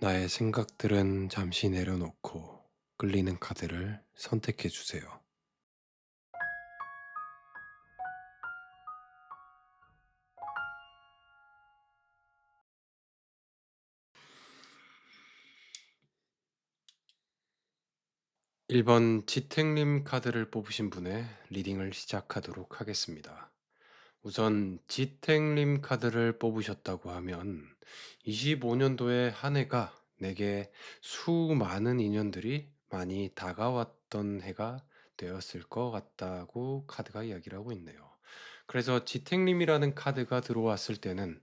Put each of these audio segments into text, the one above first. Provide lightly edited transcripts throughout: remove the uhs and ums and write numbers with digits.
나의 생각들은 잠시 내려놓고 끌리는 카드를 선택해 주세요. 1번 지택님 카드를 뽑으신 분의 리딩을 시작하도록 하겠습니다. 우선 지택님 카드를 뽑으셨다고 하면 25년도의 한 해가 내게 수많은 인연들이 많이 다가왔던 해가 되었을 것 같다고 카드가 이야기를 하고 있네요. 그래서 지택님이라는 카드가 들어왔을 때는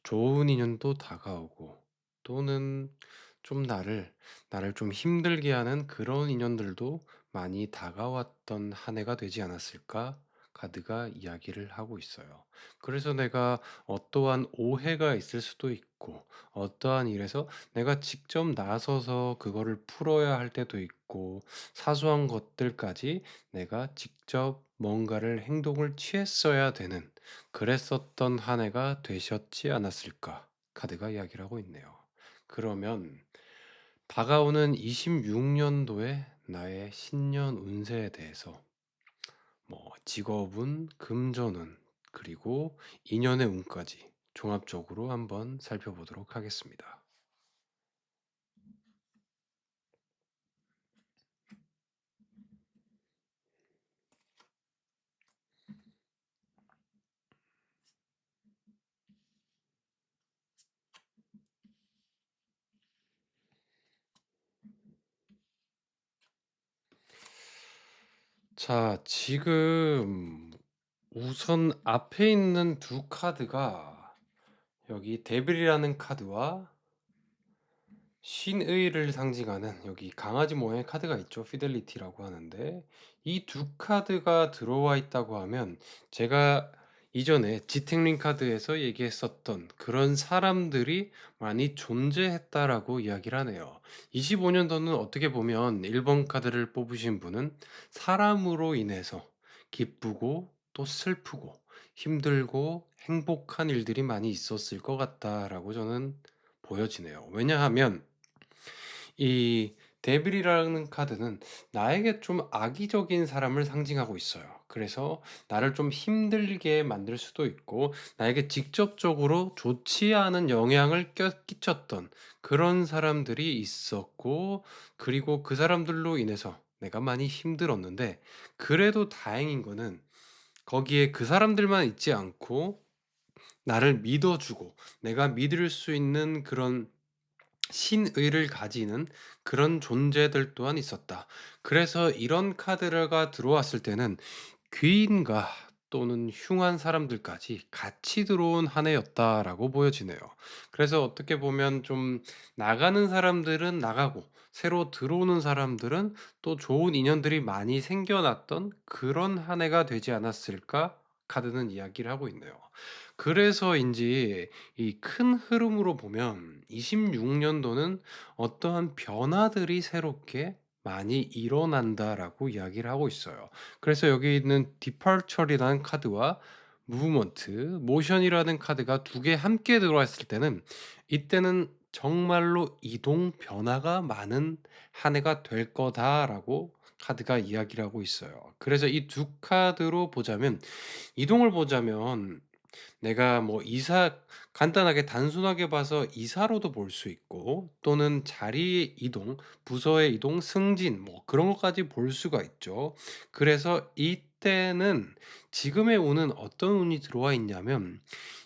좋은 인연도 다가오고 또는 좀 나를 좀 힘들게 하는 그런 인연들도 많이 다가왔던 한 해가 되지 않았을까? 카드가 이야기를 하고 있어요. 그래서 내가 어떠한 오해가 있을 수도 있고, 어떠한 일에서 내가 직접 나서서 그거를 풀어야 할 때도 있고, 사소한 것들까지 내가 직접 뭔가를 행동을 취했어야 되는, 그랬었던 한 해가 되셨지 않았을까? 카드가 이야기를 하고 있네요. 그러면 다가오는 26년도에 나의 신년 운세에 대해서 직업운, 금전운, 그리고 인연의 운까지 종합적으로 한번 살펴보도록 하겠습니다. 자, 지금 우선 앞에 있는 두 카드가 여기 데빌이라는 카드와 신의를 상징하는 여기 강아지 모양의 카드가 있죠. 피델리티라고 하는데 이 두 카드가 들어와 있다고 하면 제가 이전에 지택링 카드에서 얘기했었던 그런 사람들이 많이 존재했다라고 이야기를 하네요. 25년도는 어떻게 보면 1번 카드를 뽑으신 분은 사람으로 인해서 기쁘고 또 슬프고 힘들고 행복한 일들이 많이 있었을 것 같다라고 저는 보여지네요. 왜냐하면 이 데빌이라는 카드는 나에게 좀 악의적인 사람을 상징하고 있어요. 그래서 나를 좀 힘들게 만들 수도 있고 나에게 직접적으로 좋지 않은 영향을 끼쳤던 그런 사람들이 있었고, 그리고 그 사람들로 인해서 내가 많이 힘들었는데, 그래도 다행인 거는 거기에 그 사람들만 있지 않고 나를 믿어주고 내가 믿을 수 있는 그런 신의를 가지는 그런 존재들 또한 있었다. 그래서 이런 카드가 들어왔을 때는 귀인과 또는 흉한 사람들까지 같이 들어온 한 해였다라고 보여지네요. 그래서 어떻게 보면 좀 나가는 사람들은 나가고 새로 들어오는 사람들은 또 좋은 인연들이 많이 생겨났던 그런 한 해가 되지 않았을까? 카드는 이야기를 하고 있네요. 그래서인지 이 큰 흐름으로 보면 26년도는 어떠한 변화들이 새롭게 많이 일어난다라고 이야기를 하고 있어요. 그래서 여기 있는 departure이라는 카드와 movement, motion이라는 카드가 두 개 함께 들어왔을 때는 이때는 정말로 이동 변화가 많은 한 해가 될 거다라고 카드가 이야기를 하고 있어요. 그래서 이 두 카드로 보자면, 이동을 보자면 내가 뭐 이사, 간단하게 단순하게 봐서 이사로도 볼 수 있고 또는 자리 이동, 부서의 이동, 승진 뭐 그런 것까지 볼 수가 있죠. 그래서 이때는 지금의 운은 어떤 운이 들어와 있냐면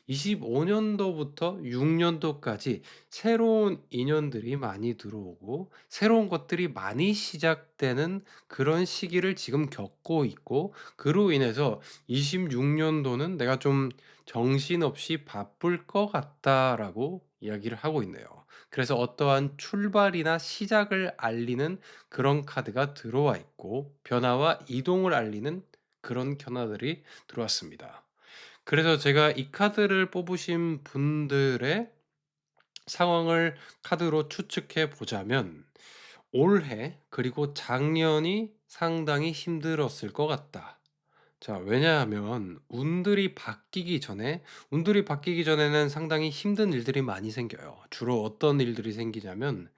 25년도부터 6년도까지 새로운 인연들이 많이 들어오고 새로운 것들이 많이 시작되는 그런 시기를 지금 겪고 있고, 그로 인해서 26년도는 내가 좀 정신없이 바쁠 것 같다라고 이야기를 하고 있네요. 그래서 어떠한 출발이나 시작을 알리는 그런 카드가 들어와 있고 변화와 이동을 알리는 그런 켜나들이 들어왔습니다. 그래서 제가 이 카드를 뽑으신 분들의 상황을 카드로 추측해 보자면 올해 그리고 작년이 상당히 힘들었을 것 같다. 자, 왜냐하면 운들이 바뀌기 전에는 상당히 힘든 일들이 많이 생겨요. 주로 어떤 일들이 생기냐면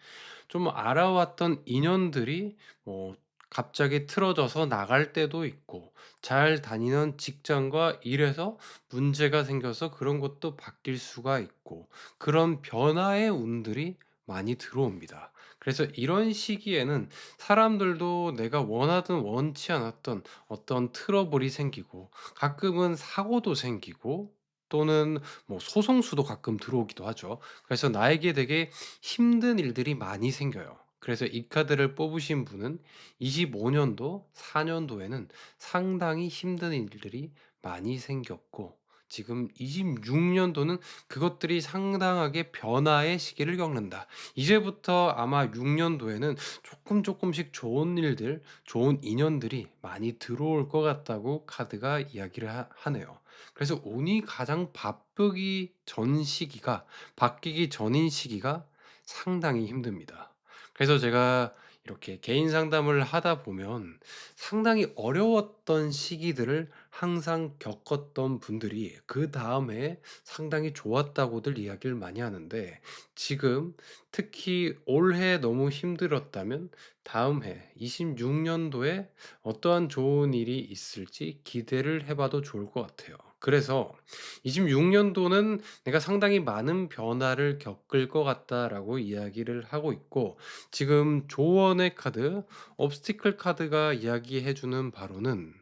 좀 알아왔던 인연들이 뭐 갑자기 틀어져서 나갈 때도 있고, 잘 다니는 직장과 일에서 문제가 생겨서 그런 것도 바뀔 수가 있고, 그런 변화의 운들이 많이 들어옵니다. 그래서 이런 시기에는 사람들도 내가 원하든 원치 않았던 어떤 트러블이 생기고, 가끔은 사고도 생기고, 또는 뭐 소송수도 가끔 들어오기도 하죠. 그래서 나에게 되게 힘든 일들이 많이 생겨요. 그래서 이 카드를 뽑으신 분은 25 년도, 4 년도에는 상당히 힘든 일들이 많이 생겼고, 지금 26 년도는 그것들이 상당하게 변화의 시기를 겪는다. 이제부터 아마 6 년도에는 조금씩 좋은 일들, 좋은 인연들이 많이 들어올 것 같다고 카드가 이야기를 하네요. 그래서 운이 가장 바쁘기 전 시기가, 바뀌기 전인 시기가 상당히 힘듭니다. 그래서 제가 이렇게 개인 상담을 하다 보면 상당히 어려웠던 시기들을 항상 겪었던 분들이 그다음에 상당히 좋았다고들 이야기를 많이 하는데, 지금 특히 올해 너무 힘들었다면 다음 해 26 년도에 어떠한 좋은 일이 있을지 기대를 해 봐도 좋을 것 같아요. 그래서 26 년도는 내가 상당히 많은 변화를 겪을 것 같다라고 이야기를 하고 있고, 지금 조언의 카드, obstacle 카드가 이야기해 주는 바로는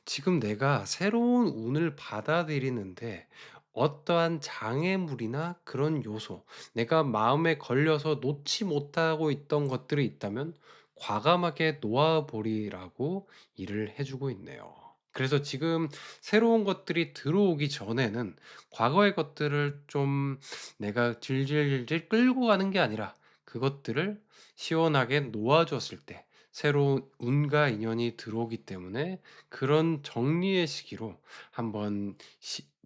지금 내가 새로운 운을 받아들이는데 어떠한 장애물이나 그런 요소, 내가 마음에 걸려서 놓지 못하고 있던 것들이 있다면 과감하게 놓아 버리라고 일을 해 주고 있네요. 그래서 지금 새로운 것들이 들어오기 전에는 과거의 것들을 좀 내가 질질질 끌고 가는 게 아니라 그것들을 시원하게 놓아 줬을 때 새로운 운과 인연이 들어오기 때문에, 그런 정리의 시기로 한번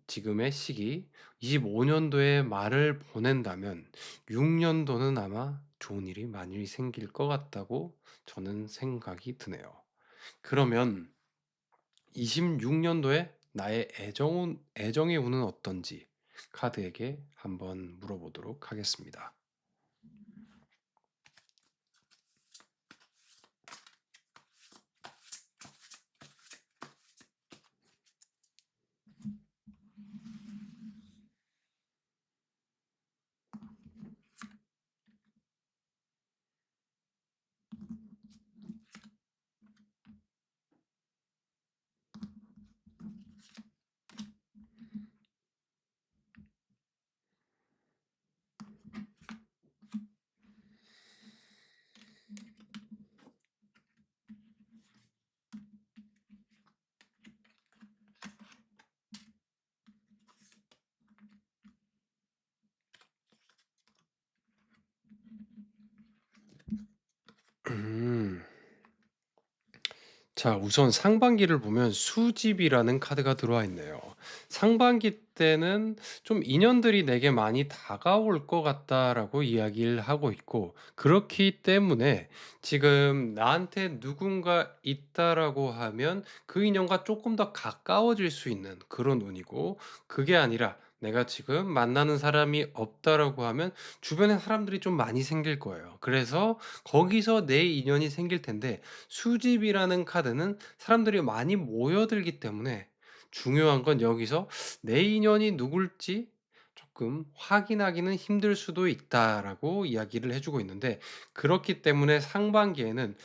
지금의 시기 25 년도에 말을 보낸다면 6 년도는 아마 좋은 일이 많이 생길 것 같다고 저는 생각이 드네요. 그러면 26 년도에 나의 애정의 운은 어떤지 카드에게 한번 물어보도록 하겠습니다. 음. 자, 우선 상반기를 보면 수집이라는 카드가 들어와 있네요. 상반기 때는 좀 '인연들이 내게 많이 다가올 것 같다.'라고 이야기를 하고 있고, 그렇기 때문에 지금 '나한테 누군가 있다.'라고 하면 그 인연과 조금 더 가까워질 수 있는 그런 운이고, 그게 아니라 '내가 지금 만나는 사람이 없다.'라고 하면 주변에 사람들이 좀 많이 생길 거예요. 그래서 거기서 내 인연이 생길 텐데, 수집이라는 카드는 사람들이 많이 모여들기 때문에 중요한 건 여기서 내 인연이 누굴지 조금 확인하기는 힘들 수도 있다라고 이야기를 해 주고 있는데, 그렇기 때문에 상반기에는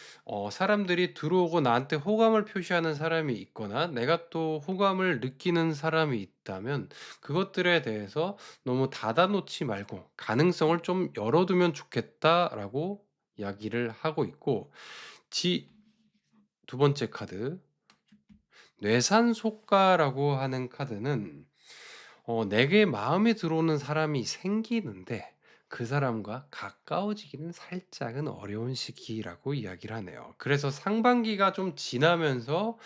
사람들이 들어오고 나한테 호감을 표시하는 사람이 있거나 내가 또 호감을 느끼는 사람이 있다면 그것들에 대해서 너무 닫아 놓지 말고 가능성을 좀 열어 두면 좋겠다라고 이야기를 하고 있고, 지 두 번째 카드, 뇌산속가라고 하는 카드는 내게 마음에 들어오는 사람이 생기는데, 그 사람과 가까워지기는 살짝은 어려운 시기라고 이야기를 하네요. 그래서 상반기가 좀 지나면서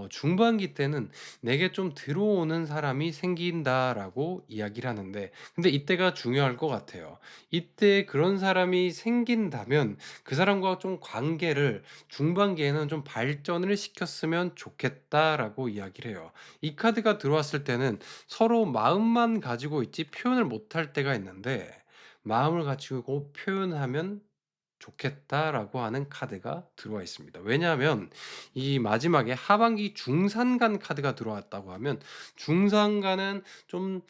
중반기 때는 '내게 좀 들어오는 사람이 생긴다.'라고 이야기를 하는데, 근데 이때가 중요할 것 같아요. 이때 그런 사람이 생긴다면 그 사람과 좀 관계를 중반기에는 좀 발전을 시켰으면 좋겠다라고 이야기를 해요. 이 카드가 들어왔을 때는 서로 마음만 가지고 있지 표현을 못할 때가 있는데, 마음을 가지고 표현하면 좋겠다라고 하는 카드가 들어와 있습니다. 왜냐하면 이 마지막에 하반기 중산간 카드가 들어왔다고 하면, 중산간은 좀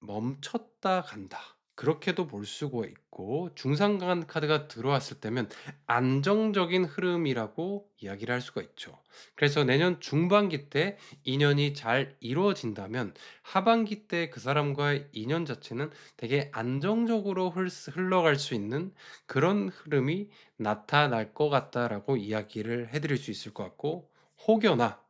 멈췄다 간다, 그렇게도 볼 수가 있고, 중상간 카드가 들어왔을 때면 안정적인 흐름이라고 이야기를 할 수가 있죠. 그래서 내년 중반기 때 인연이 잘 이루어진다면 하반기 때 그 사람과의 인연 자체는 되게 안정적으로 흘러갈 수 있는 그런 흐름이 나타날 것 같다라고 이야기를 해 드릴 수 있을 것 같고, 혹여나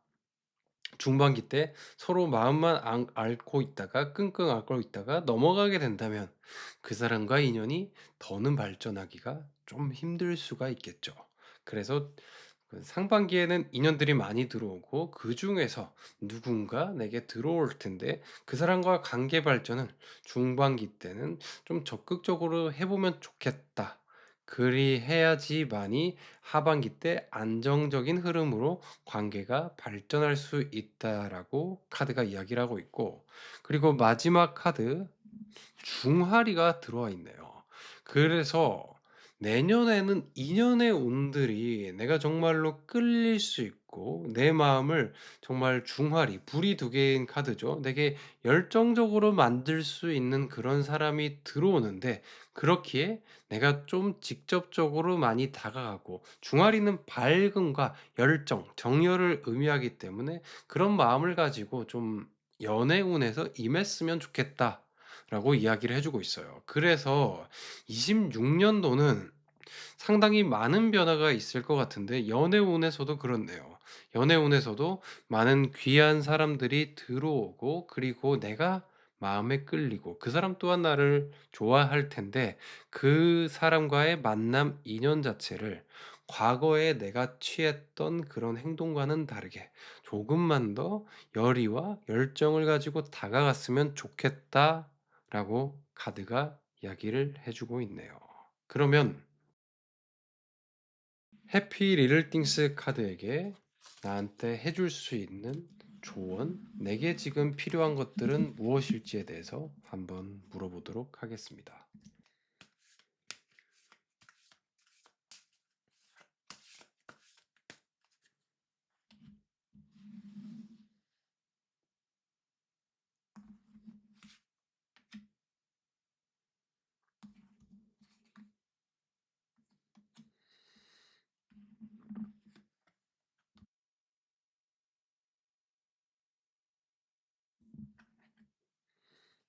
중반기 때 서로 마음만 앓고 있다가 끙끙 앓고 있다가 넘어가게 된다면 그 사람과 인연이 더는 발전하기가 좀 힘들 수가 있겠죠. 그래서 그 상반기에는 인연들이 많이 들어오고 그중에서 누군가 내게 들어올 텐데, 그 사람과 관계 발전을 중반기 때는 좀 적극적으로 해 보면 좋겠다. 그리해야지만이 하반기 때 안정적인 흐름으로 관계가 발전할 수 있다라고 카드가 이야기를 하고 있고, 그리고 마지막 카드 중하리가 들어와 있네요. 그래서 내년에는 인연의 운들이 내가 정말로 끌릴 수 있고, 내 마음을 정말 중하리, 불이 두 개인 카드죠. 내게 열정적으로 만들 수 있는 그런 사람이 들어오는데, 그렇기에 내가 좀 직접적으로 많이 다가가고, 중하리는 밝음과 열정, 정열을 의미하기 때문에 그런 마음을 가지고 좀 연애운에서 임했으면 좋겠다 라고 이야기를 해 주고 있어요. 그래서 26 년도는 상당히 많은 변화가 있을 것 같은데, 연애운에서도 그렇네요. 연애운에서도 많은 귀한 사람들이 들어오고, 그리고 내가 마음에 끌리고 그 사람 또한 나를 좋아할 텐데, 그 사람과의 만남 인연 자체를 과거에 내가 취했던 그런 행동과는 다르게 조금만 더 열의와 열정을 가지고 다가갔으면 좋겠다라고 카드가 이야기를 해 주고 있네요. 그러면 해피 리를 띵스 카드에게 나한테 해줄 수 있는 조언, 내게 지금 필요한 것들은 무엇일지에 대해서 한번 물어보도록 하겠습니다.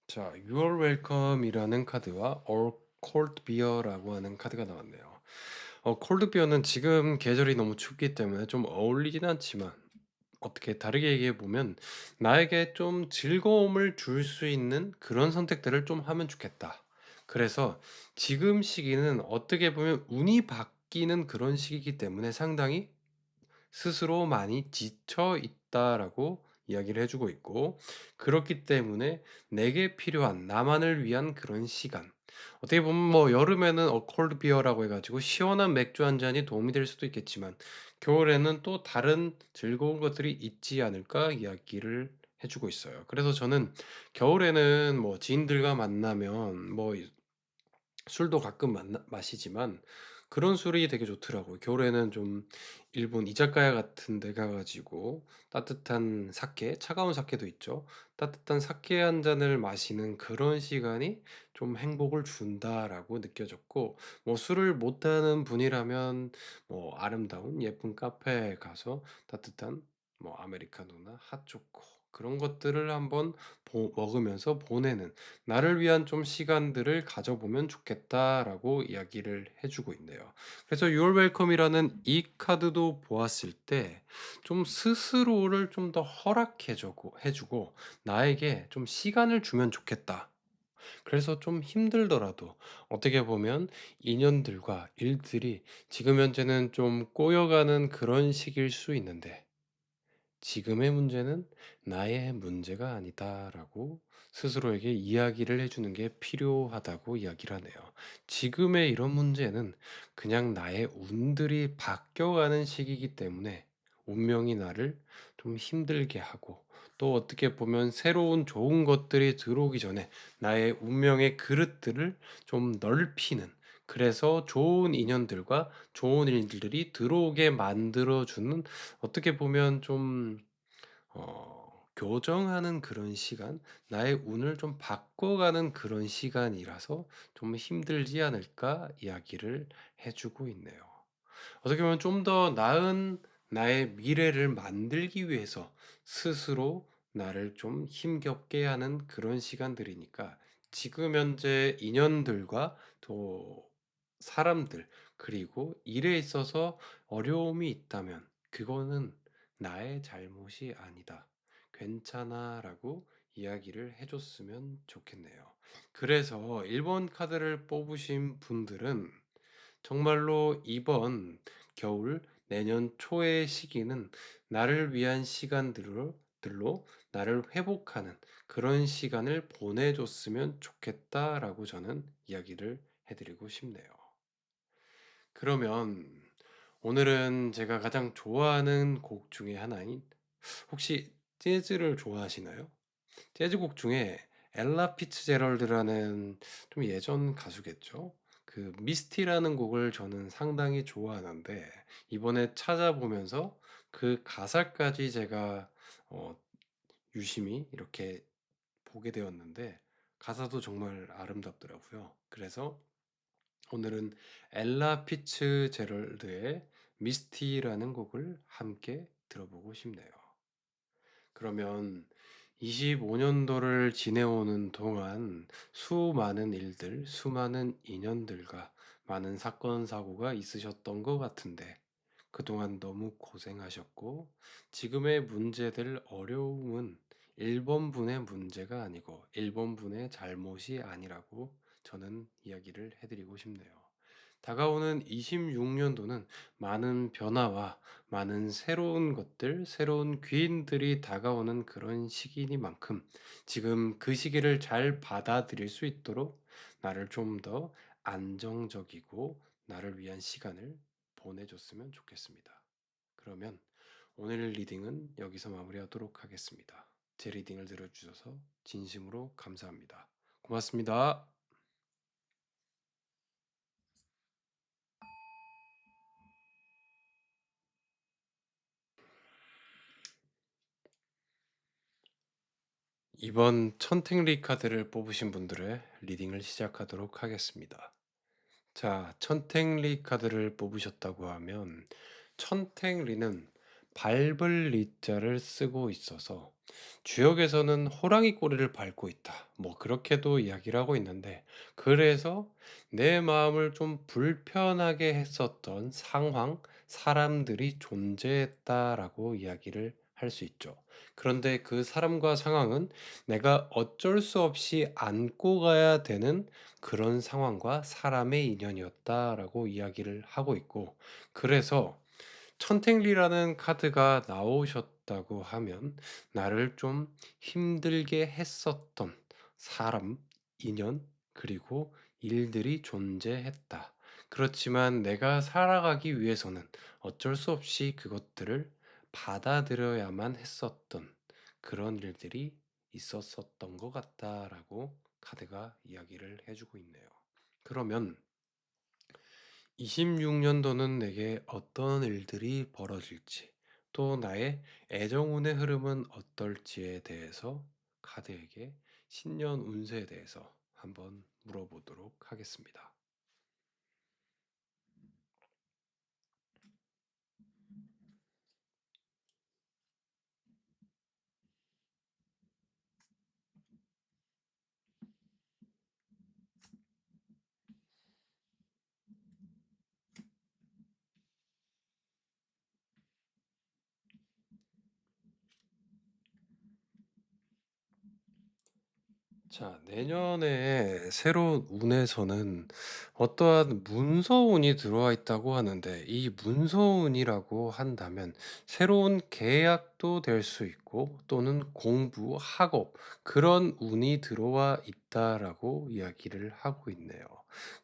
자, You're Welcome이라는 카드와 Or Cold Beer라고 하는 카드가 나왔네요. 콜드 비어는 지금 계절이 너무 춥기 때문에 좀 어울리진 않지만, 어떻게 다르게 얘기해 보면 나에게 좀 즐거움을 줄 수 있는 그런 선택들을 좀 하면 좋겠다. 그래서 지금 시기는 어떻게 보면 운이 바뀌는 그런 시기이기 때문에 상당히 스스로 많이 지쳐 있다라고 이야기를 해 주고 있고, 그렇기 때문에 내게 필요한 나만을 위한 그런 시간, 어떻게 보면 뭐 여름에는 콜드 비어라고 해 가지고 시원한 맥주 한 잔이 도움이 될 수도 있겠지만, 겨울에는 또 다른 즐거운 것들이 있지 않을까 이야기를 해 주고 있어요. 그래서 저는 겨울에는 뭐 지인들과 만나면 뭐 술도 가끔 만나 마시지만 그런 술이 되게 좋더라고요. 겨울에는 좀 일본 이자카야 같은 데 가 가지고 따뜻한 사케, 차가운 사케도 있죠. 따뜻한 사케 한 잔을 마시는 그런 시간이 좀 '행복을 준다.'라고 느껴졌고, 뭐 술을 못하는 분이라면 뭐 아름다운 예쁜 카페에 가서 따뜻한 뭐 아메리카노나 핫초코, 그런 것들을 한번 먹으면서 보내는, '나를 위한 좀 시간들을 가져보면 좋겠다.'라고 이야기를 해 주고 있네요. 그래서 You're Welcome이라는 이 카드도 보았을 때 좀 스스로를 좀 더 허락해 주고 해 주고 나에게 좀 시간을 주면 좋겠다. 그래서 좀 힘들더라도 어떻게 보면 인연들과 일들이 지금 현재는 좀 꼬여가는 그런 시기일 수 있는데, "지금의 문제는 나의 문제가 아니다."라고 스스로에게 이야기를 해 주는 게 필요하다고 이야기를 하네요. 지금의 이런 문제는 그냥 나의 운들이 바뀌어가는 시기이기 때문에 운명이 나를 좀 힘들게 하고, 또 어떻게 보면 새로운 좋은 것들이 들어오기 전에 나의 운명의 그릇들을 좀 넓히는, 그래서 좋은 인연들과 좋은 일들이 들어오게 만들어 주는, 어떻게 보면 좀 교정하는 그런 시간, 나의 운을 좀 바꿔가는 그런 시간이라서 좀 힘들지 않을까 이야기를 해 주고 있네요. 어떻게 보면 좀 더 나은 나의 미래를 만들기 위해서 스스로 나를 좀 힘겹게 하는 그런 시간들이니까, 지금 현재 인연들과 또 사람들, 그리고 일에 있어서 어려움이 있다면 그거는 나의 잘못이 아니다. 괜찮아라고 이야기를 해 줬으면 좋겠네요. 그래서 1번 카드를 뽑으신 분들은 정말로 이번 겨울, 내년 초의 시기는 나를 위한 들로 나를 회복하는 그런 시간을 보내줬으면 좋겠다라고 저는 이야기를 해드리고 싶네요. 그러면 오늘은 제가 가장 좋아하는 곡 중에 하나인, 혹시 재즈를 좋아하시나요? 재즈 곡 중에 엘라 피츠제럴드라는 좀 예전 가수겠죠. 그 미스티라는 곡을 저는 상당히 좋아하는데, 이번에 찾아보면서 그 가사까지 제가 어 유심히 이렇게 보게 되었는데, 가사도 정말 아름답더라고요. 그래서 오늘은 엘라 피츠제럴드의 미스티라는 곡을 함께 들어보고 싶네요. 그러면 25년도를 지내오는 동안 수많은 일들, 수많은 인연들과 많은 사건, 사고가 있으셨던 것 같은데, 그동안 너무 고생하셨고, 지금의 문제들, 어려움은 1번 분의 문제가 아니고 1번 분의 잘못이 아니라고 저는 이야기를 해드리고 싶네요. 다가오는 26년도는 많은 변화와 많은 새로운 것들, 새로운 귀인들이 다가오는 그런 시기이니만큼 지금 그 시기를 잘 받아들일 수 있도록 나를 좀 더 안정적이고 나를 위한 시간을 보내줬으면 좋겠습니다. 그러면 오늘 리딩은 여기서 마무리하도록 하겠습니다. 제 리딩을 들어주셔서 진심으로 감사합니다. 고맙습니다. 이번 천택리 카드를 뽑으신 분들의 리딩을 시작하도록 하겠습니다. 자, 천택리 카드를 뽑으셨다고 하면, 천택리는 밟을 리자를 쓰고 있어서 주역에서는 호랑이 꼬리를 밟고 있다, 뭐 그렇게도 이야기를 하고 있는데, 그래서 내 마음을 좀 불편하게 했었던 상황, 사람들이 존재했다라고 이야기를 할 수 있죠. 그런데 그 사람과 상황은 내가 어쩔 수 없이 안고 가야 되는 그런 상황과 사람의 인연이었다라고 이야기를 하고 있고, 그래서 천택리라는 카드가 나오셨다고 하면 나를 좀 힘들게 했었던 사람, 인연, 그리고 일들이 존재했다. 그렇지만 내가 살아가기 위해서는 어쩔 수 없이 그것들을 받아들여야만 했었던 그런 일들이 있었었던 것 같다라고 카드가 이야기를 해주고 있네요. 그러면 26년도는 내게 어떤 일들이 벌어질지, 또 나의 애정운의 흐름은 어떨지에 대해서 카드에게 신년 운세에 대해서 한번 물어보도록 하겠습니다. 자, 내년에 새로운 운에서는 어떠한 문서운이 들어와 있다고 하는데, 이 문서운이라고 한다면 새로운 계약도 될 수 있고 또는 공부, 학업, 그런 운이 들어와 있다라고 이야기를 하고 있네요.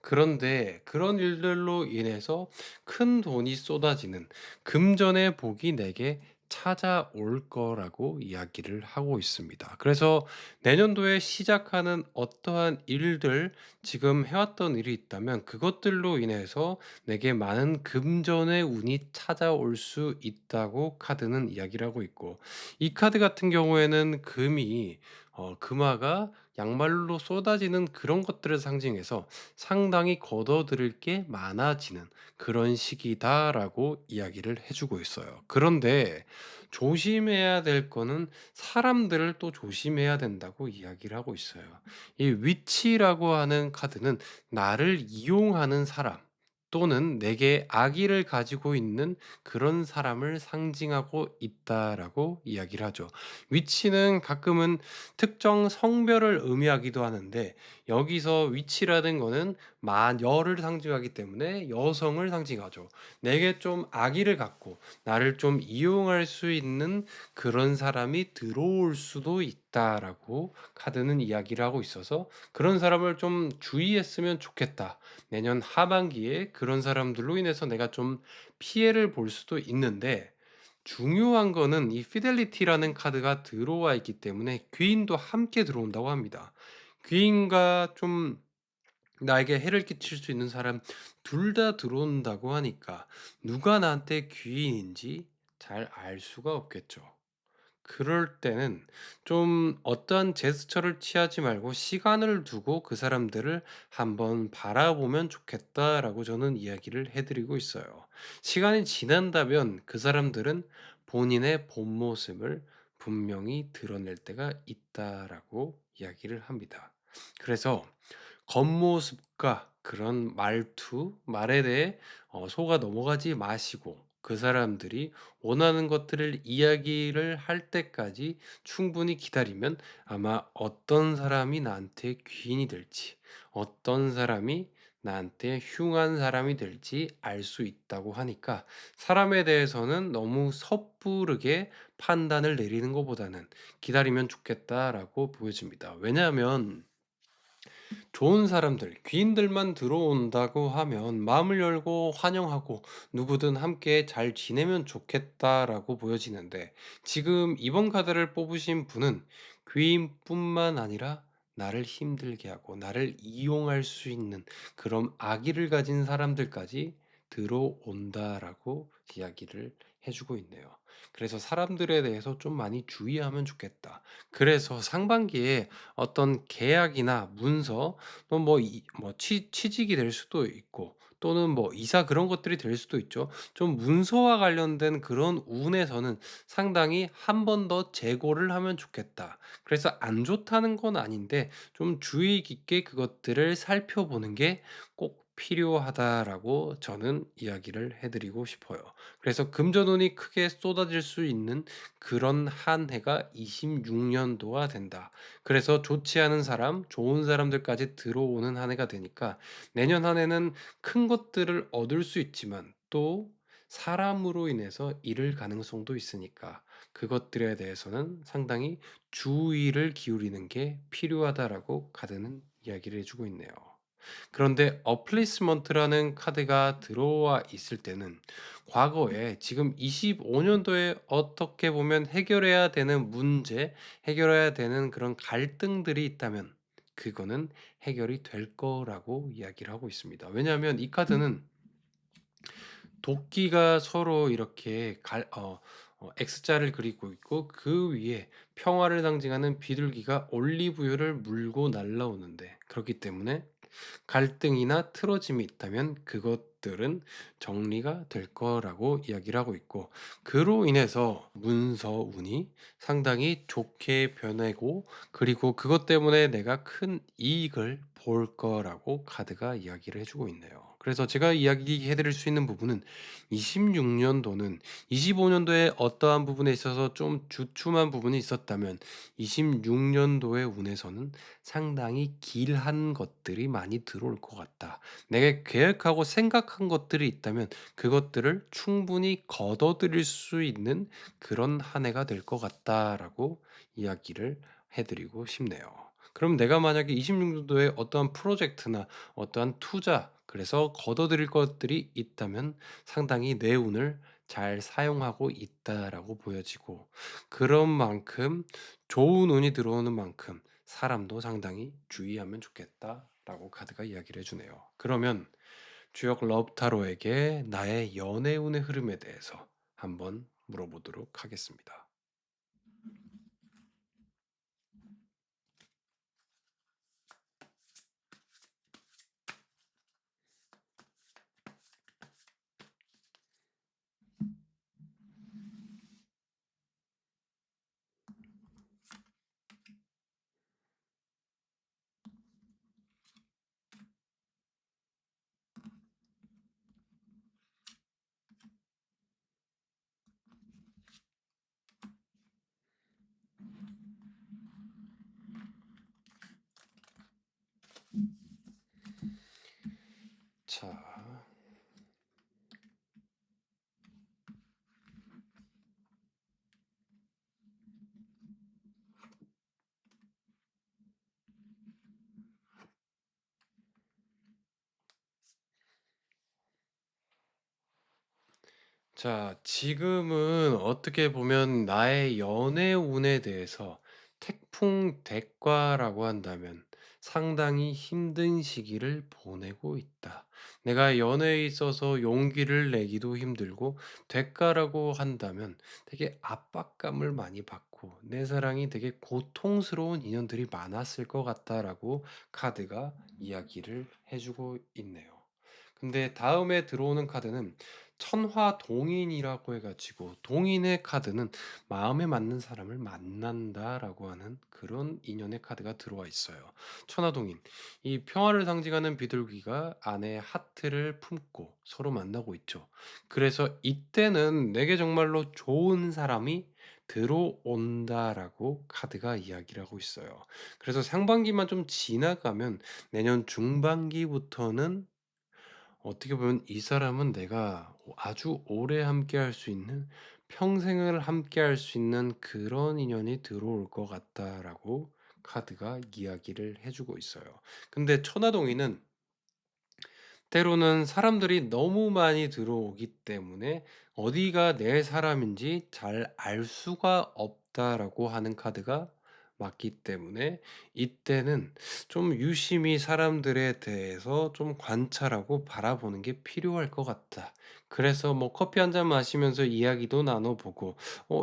그런데 그런 일들로 인해서 큰 돈이 쏟아지는 금전의 복이 내게 찾아올 거라고 이야기를 하고 있습니다. 그래서 내년도에 시작하는 어떠한 일들, 지금 해왔던 일이 있다면 그것들로 인해서 내게 많은 금전의 운이 찾아올 수 있다고 카드는 이야기를 하고 있고, 이 카드 같은 경우에는 금화가 양말로 쏟아지는 그런 것들을 상징해서 상당히 거둬들일 게 많아지는 그런 시기다라고 이야기를 해주고 있어요. 그런데 조심해야 될 거는 사람들을 또 조심해야 된다고 이야기를 하고 있어요. 이 위치라고 하는 카드는 나를 이용하는 사람 또는 내게 악의를 가지고 있는 그런 사람을 상징하고 있다라고 이야기를 하죠. 위치는 가끔은 특정 성별을 의미하기도 하는데, 여기서 위치라는 거는 마녀를 상징하기 때문에 여성을 상징하죠. 내게 좀 악의를 갖고 나를 좀 이용할 수 있는 그런 사람이 들어올 수도 있다라고 카드는 이야기를 하고 있어서, 그런 사람을 좀 주의했으면 좋겠다. 내년 하반기에 그런 사람들로 인해서 내가 좀 피해를 볼 수도 있는데, 중요한 거는 이 피델리티라는 카드가 들어와 있기 때문에 귀인도 함께 들어온다고 합니다. 귀인과 좀 나에게 해를 끼칠 수 있는 사람 둘 다 들어온다고 하니까 누가 나한테 귀인인지 잘 알 수가 없겠죠. 그럴 때는 좀 어떠한 제스처를 취하지 말고 시간을 두고 그 사람들을 한번 바라보면 좋겠다라고 저는 이야기를 해 드리고 있어요. 시간이 지난다면 그 사람들은 본인의 본 모습을 분명히 드러낼 때가 있다라고 이야기를 합니다. 그래서 겉모습과 그런 말투, 말에 대해 속아 넘어가지 마시고, 그 사람들이 원하는 것들을 이야기를 할 때까지 충분히 기다리면 아마 어떤 사람이 나한테 귀인이 될지, 어떤 사람이 나한테 흉한 사람이 될지 알 수 있다고 하니까, 사람에 대해서는 너무 섣부르게 판단을 내리는 것보다는 기다리면 좋겠다라고 보여집니다. 왜냐하면 좋은 사람들, 귀인들만 들어온다고 하면 마음을 열고 환영하고 누구든 함께 잘 지내면 좋겠다라고 보여지는데, 지금 이번 카드를 뽑으신 분은 귀인뿐만 아니라 나를 힘들게 하고 나를 이용할 수 있는 그런 악의를 가진 사람들까지 들어온다라고 이야기를 해주고 있네요. 그래서 사람들에 대해서 좀 많이 주의하면 좋겠다. 그래서 상반기에 어떤 계약이나 문서, 또 취직이 될 수도 있고 또는 뭐 이사, 그런 것들이 될 수도 있죠. 좀 문서와 관련된 그런 운에서는 상당히 한 번 더 재고를 하면 좋겠다. 그래서 안 좋다는 건 아닌데 좀 주의 깊게 그것들을 살펴보는 게 꼭 필요하다라고 저는 이야기를 해 드리고 싶어요. 그래서 금전운이 크게 쏟아질 수 있는 그런 한 해가 26 년도가 된다. 그래서 좋지 않은 사람, 좋은 사람들까지 들어오는 한 해가 되니까, 내년 한 해는 큰 것들을 얻을 수 있지만 또 사람으로 인해서 잃을 가능성도 있으니까 그것들에 대해서는 상당히 주의를 기울이는 게 필요하다라고 카드는 이야기를 해 주고 있네요. 그런데 어플리스먼트라는 카드가 들어와 있을 때는 과거에 지금 25 년도에 어떻게 보면 해결해야 되는 문제, 해결해야 되는 그런 갈등들이 있다면 그거는 해결이 될 거라고 이야기를 하고 있습니다. 왜냐하면 이 카드는 도끼가 서로 이렇게 X자를 그리고 있고, 그 위에 평화를 상징하는 비둘기가 올리브유를 물고 날아오는데, 그렇기 때문에 갈등이나 틀어짐이 있다면 그것들은 정리가 될 거라고 이야기를 하고 있고, 그로 인해서 문서운이 상당히 좋게 변하고, 그리고 그것 때문에 내가 큰 이익을 볼 거라고 카드가 이야기를 해 주고 있네요. 그래서 제가 이야기해 드릴 수 있는 부분은 26 년도는 25 년도에 어떠한 부분에 있어서 좀 주춤한 부분이 있었다면 26 년도의 운에서는 상당히 길한 것들이 많이 들어올 것 같다. 내가 계획하고 생각한 것들이 있다면 그것들을 충분히 거둬들일 수 있는 그런 한 해가 될 것 같다라고 이야기를 해 드리고 싶네요. 그럼 내가 만약에 26 년도에 어떠한 프로젝트나 어떠한 투자 그래서 거둬들일 것들이 있다면 상당히 내 운을 잘 사용하고 있다라고 보여지고 그런 만큼 좋은 운이 들어오는 만큼 사람도 상당히 주의하면 좋겠다라고 카드가 이야기를 해 주네요. 그러면 주역 러브타로에게 나의 연애 운의 흐름에 대해서 한번 물어보도록 하겠습니다. 자. 자, 지금은 어떻게 보면 나의 연애 운에 대해서 태풍대과라고 한다면 상당히 힘든 시기를 보내고 있다. 내가 연애에 있어서 용기를 내기도 힘들고 대가라고 한다면 되게 압박감을 많이 받고 내 사랑이 되게 고통스러운 인연들이 많았을 것 같다라고 카드가 이야기를 해주고 있네요. 근데 다음에 들어오는 카드는 천화동인이라고 해 가지고 동인의 카드는 마음에 맞는 사람을 만난다라고 하는 그런 인연의 카드가 들어와 있어요. 천화동인. 이 평화를 상징하는 비둘기가 안에 하트를 품고 서로 만나고 있죠. 그래서 이때는 내게 정말로 좋은 사람이 들어온다라고 카드가 이야기를 하고 있어요. 그래서 상반기만 좀 지나가면 내년 중반기부터는 어떻게 보면 '이 사람은 내가 아주 오래 함께할 수 있는 평생을 함께할 수 있는 그런 인연이 들어올 것 같다.'라고 카드가 이야기를 해 주고 있어요. 근데 천화동인은 때로는 사람들이 너무 많이 들어오기 때문에 어디가 내 사람인지 잘 알 수가 없다라고 하는 카드가 맞기 때문에 이때는 좀 유심히 사람들에 대해서 좀 관찰하고 바라보는 게 필요할 것 같다. 그래서 뭐 커피 한 잔 마시면서 이야기도 나눠 보고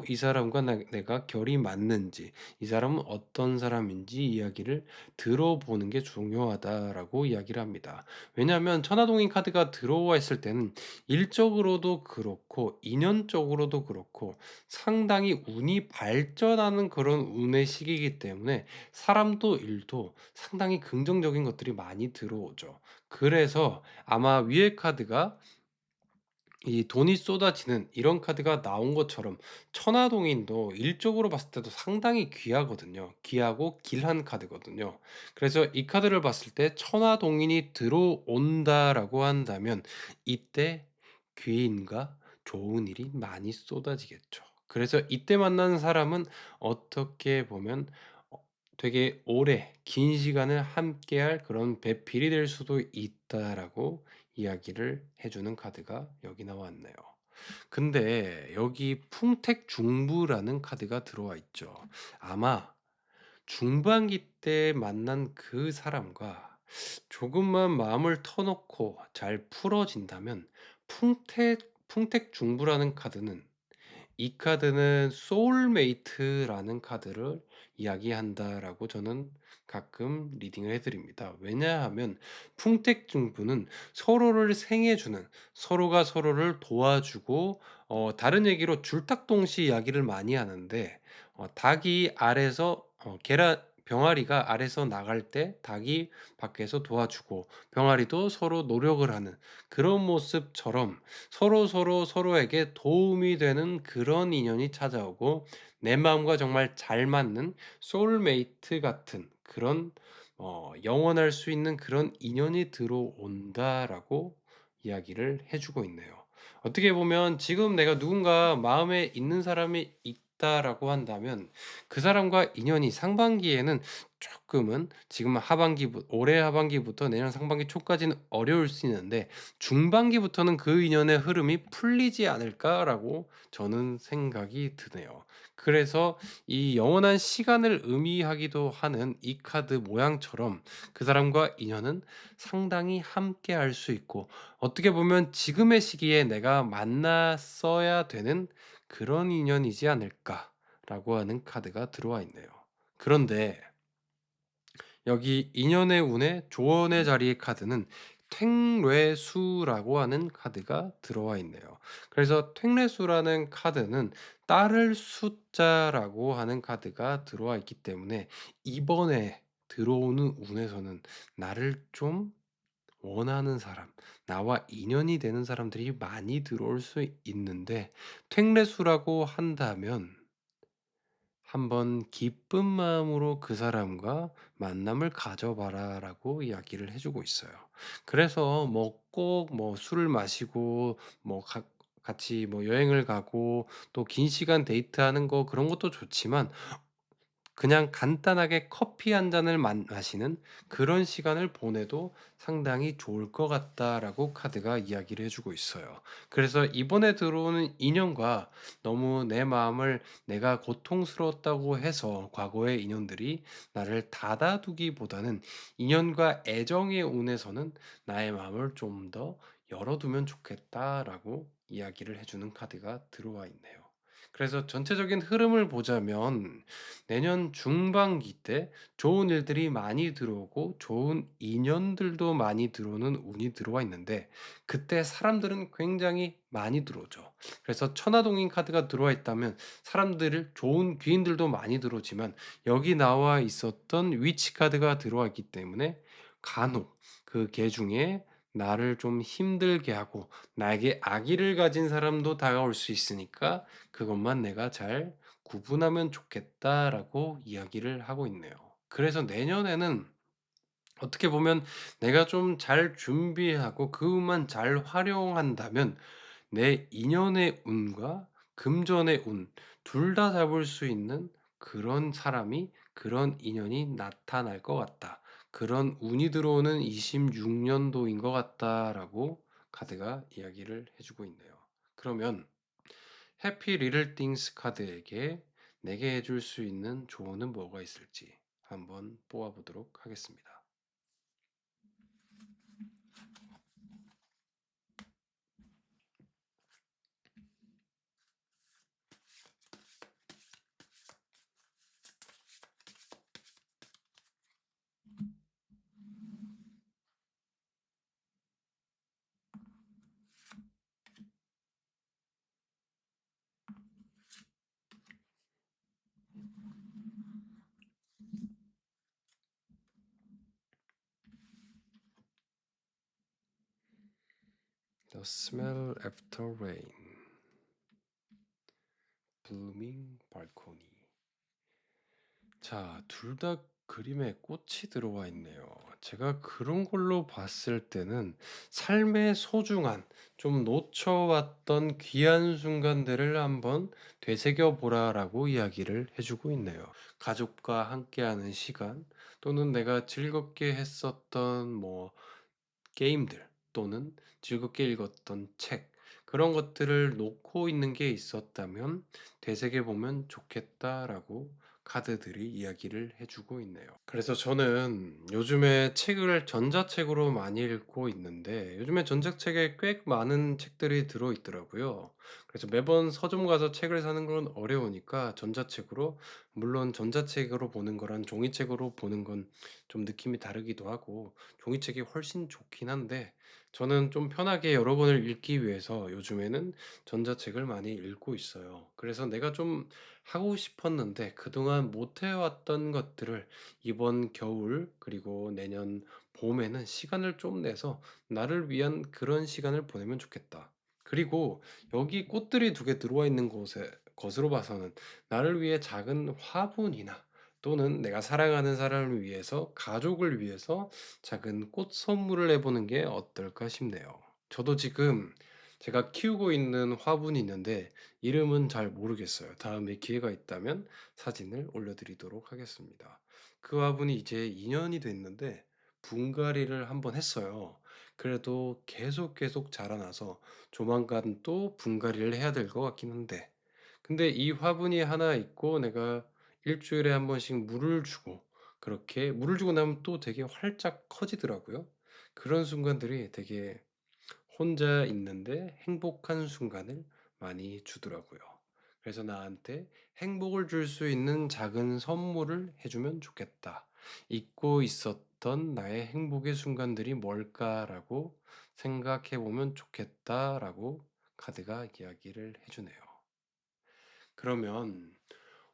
이 사람과 내가 결이 맞는지 이 사람은 어떤 사람인지 이야기를 들어보는 게 중요하다라고 이야기를 합니다. 왜냐하면 천화동인 카드가 들어와 있을 때는 일적으로도 그렇고 인연적으로도 그렇고 상당히 운이 발전하는 그런 운의 시기이기 때문에 사람도 일도 상당히 긍정적인 것들이 많이 들어오죠. 그래서 아마 위에 카드가 이 돈이 쏟아지는 이런 카드가 나온 것처럼 천화동인도 일적으로 봤을 때도 상당히 귀하거든요. 귀하고 길한 카드거든요. 그래서 이 카드를 봤을 때 천화동인이 들어온다라고 한다면 이때 귀인과 좋은 일이 많이 쏟아지겠죠. 그래서 이때 만나는 사람은 어떻게 보면 어 되게 오래 긴 시간을 함께할 그런 배필이 될 수도 있다라고 이야기를 해 주는 카드가 여기 나왔네요. 근데 여기 풍택중부라는 카드가 들어와 있죠. 아마 중반기 때 만난 그 사람과 조금만 마음을 터놓고 잘 풀어진다면 풍택중부라는 카드는 이 카드는 소울메이트라는 카드를 이야기한다라고 저는 가끔 리딩을 해 드립니다. 왜냐하면 풍택중부는 서로를 생해 주는 서로가 서로를 도와주고 다른 얘기로 줄탁동시 이야기를 많이 하는데 닭이 알에서 계란 병아리가 알에서 나갈 때 닭이 밖에서 도와주고 병아리도 서로 노력을 하는 그런 모습처럼 서로서로 서로에게 도움이 되는 그런 인연이 찾아오고 내 마음과 정말 잘 맞는 소울메이트 같은 그런 영원할 수 있는 그런 인연이 들어온다라고 이야기를 해 주고 있네요. 어떻게 보면 지금 내가 누군가 마음에 있는 사람이 있다라고 한다면 그 사람과 인연이 상반기에는 쪼끔은 지금 올해 하반기부터 내년 상반기 초까지는 어려울 수 있는데 '중반기부터는 그 인연의 흐름이 풀리지 않을까.'라고 저는 생각이 드네요. 그래서 이 영원한 시간을 의미하기도 하는 이 카드 모양처럼 그 사람과 인연은 상당히 함께할 수 있고 어떻게 보면 '지금의 시기에 내가 만났어야 되는 그런 인연이지 않을까.'라고 하는 카드가 들어와 있네요. 그런데 여기 인연의 운의 조언의 자리의 카드는 탱뇌수라고 하는 카드가 들어와 있네요. 그래서 탱뇌수라는 카드는 따를 숫자라고 하는 카드가 들어와 있기 때문에 이번에 들어오는 운에서는 나를 좀 원하는 사람, 나와 인연이 되는 사람들이 많이 들어올 수 있는데 탱례수라고 한다면 "한번 기쁜 마음으로 그 사람과 만남을 가져 봐라."라고 이야기를 해 주고 있어요. 그래서 뭐 꼭 뭐 술을 마시고 뭐 같이 뭐 여행을 가고 또 긴 시간 데이트하는 거 그런 것도 좋지만 그냥 간단하게 커피 한 잔을 마시는 그런 시간을 보내도 상당히 좋을 것 같다라고 카드가 이야기를 해 주고 있어요. 그래서 이번에 들어오는 인연과 너무 내 마음을 내가 고통스러웠다고 해서 과거의 인연들이 나를 닫아두기보다는 인연과 애정의 운에서는 나의 마음을 좀 더 열어두면 좋겠다라고 이야기를 해 주는 카드가 들어와 있네요. 그래서 전체적인 흐름을 보자면 내년 중반기 때 좋은 일들이 많이 들어오고 좋은 인연들도 많이 들어오는 운이 들어와 있는데 그때 사람들은 굉장히 많이 들어오죠. 그래서 천하동인 카드가 들어와 있다면 사람들을 좋은 귀인들도 많이 들어오지만 여기 나와 있었던 위치 카드가 들어와 있기 때문에 간혹 그 개 중에 나를 좀 힘들게 하고 나에게 악의를 가진 사람도 다가올 수 있으니까 그것만 내가 잘 구분하면 좋겠다라고 이야기를 하고 있네요. 그래서 내년에는 어떻게 보면 내가 좀 잘 준비하고 그 운만 잘 활용한다면 내 인연의 운과 금전의 운 둘 다 잡을 수 있는 그런 사람이 그런 인연이 나타날 것 같다. 그런 운이 들어오는 26 년도인 것 같다라고 카드가 이야기를 해 주고 있네요. 그러면 해피 리틀 띵스 카드에게 내게 해줄 수 있는 조언은 뭐가 있을지 한번 뽑아 보도록 하겠습니다. The smell after rain. blooming balcony. 자, 둘 다 그림에 꽃이 들어와 있네요. 제가 그런 걸로 봤을 때는 삶의 소중한 좀 놓쳐왔던 귀한 순간들을 한번 되새겨 보라라고 이야기를 해 주고 있네요. 가족과 함께하는 시간 또는 내가 즐겁게 했었던 뭐 게임들 또는 즐겁게 읽었던 책 그런 것들을 놓고 있는 게 있었다면 되새겨 보면 좋겠다라고 카드들이 이야기를 해 주고 있네요. 그래서 저는 요즘에 책을 전자책으로 많이 읽고 있는데 요즘에 전자책에 꽤 많은 책들이 들어 있더라고요. 그래서 매번 서점 가서 책을 사는 건 어려우니까 전자책으로, 물론 전자책으로 보는 거랑 종이책으로 보는 건 좀 느낌이 다르기도 하고 종이책이 훨씬 좋긴 한데, 저는 좀 편하게 여러 권을 읽기 위해서 요즘에는 전자책을 많이 읽고 있어요. 그래서 내가 좀 하고 싶었는데 그동안 못 해왔던 것들을 이번 겨울 그리고 내년 봄에는 시간을 좀 내서 나를 위한 그런 시간을 보내면 좋겠다. 그리고 여기 꽃들이 두 개 들어와 있는 곳에 것으로 봐서는 나를 위해 작은 화분이나 또는 내가 사랑하는 사람을 위해서, 가족을 위해서 작은 꽃 선물을 해 보는 게 어떨까 싶네요. 저도 지금 제가 키우고 있는 화분이 있는데 이름은 잘 모르겠어요. 다음에 기회가 있다면 사진을 올려 드리도록 하겠습니다. 그 화분이 이제 2 년이 됐는데 분갈이를 한번 했어요. 그래도 계속 자라나서 조만간 또 분갈이를 해야 될 것 같긴 한데, 근데 이 화분이 하나 있고 내가 일 주일에 한 번씩 물을 주고, 그렇게 물을 주고 나면 또 되게 활짝 커지더라고요. 그런 순간들이 되게 혼자 있는데 행복한 순간을 많이 주더라고요. 그래서 나한테 행복을 줄 수 있는 작은 선물을 해 주면 좋겠다. '잊고 있었던 나의 행복의 순간들이 뭘까?'라고 생각해 보면 좋겠다라고 카드가 이야기를 해 주네요. 그러면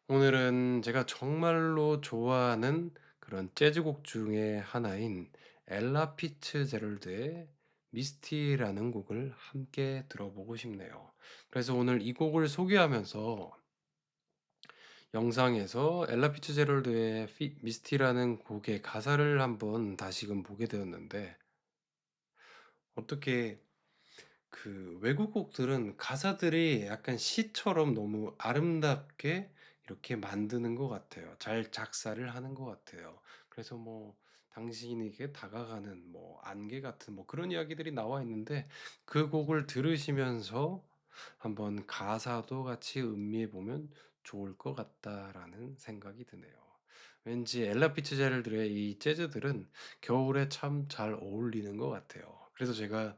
오늘은 제가 정말로 좋아하는 그런 재즈곡 중에 하나인 엘라 피츠제럴드의 미스티라는 곡을 함께 들어보고 싶네요. 그래서 오늘 이 곡을 소개하면서 영상에서 엘라 피츠제럴드의 미스티라는 곡의 가사를 한번 다시금 보게 되었는데, 어떻게 그 외국 곡들은 가사들이 약간 시처럼 너무 아름답게 이렇게 만드는 것 같아요. 잘 작사를 하는 것 같아요. 그래서 뭐 당신에게 다가가는 뭐 안개 같은 뭐 그런 이야기들이 나와 있는데, 그 곡을 들으시면서 한번 가사도 같이 음미해 보면 좋을 것 같다라는 생각이 드네요. 왠지 엘라 피츠제럴드의 이 재즈들은 겨울에 참 잘 어울리는 것 같아요. 그래서 제가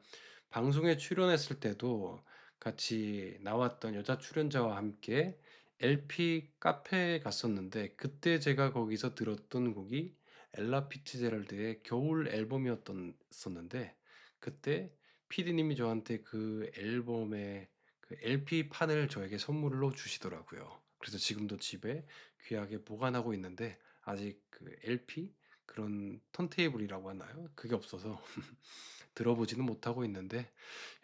방송에 출연했을 때도 같이 나왔던 여자 출연자와 함께 LP 카페에 갔었는데, 그때 제가 거기서 들었던 곡이 엘라 피츠제럴드의 겨울 앨범이었던 었는데, 그때 PD님이 저한테 그 앨범의 그 LP판을 저에게 선물로 주시더라고요. 그래서 지금도 집에 귀하게 보관하고 있는데, 아직 그 LP 그런 턴테이블이라고 하나요? 그게 없어서 들어보지는 못하고 있는데,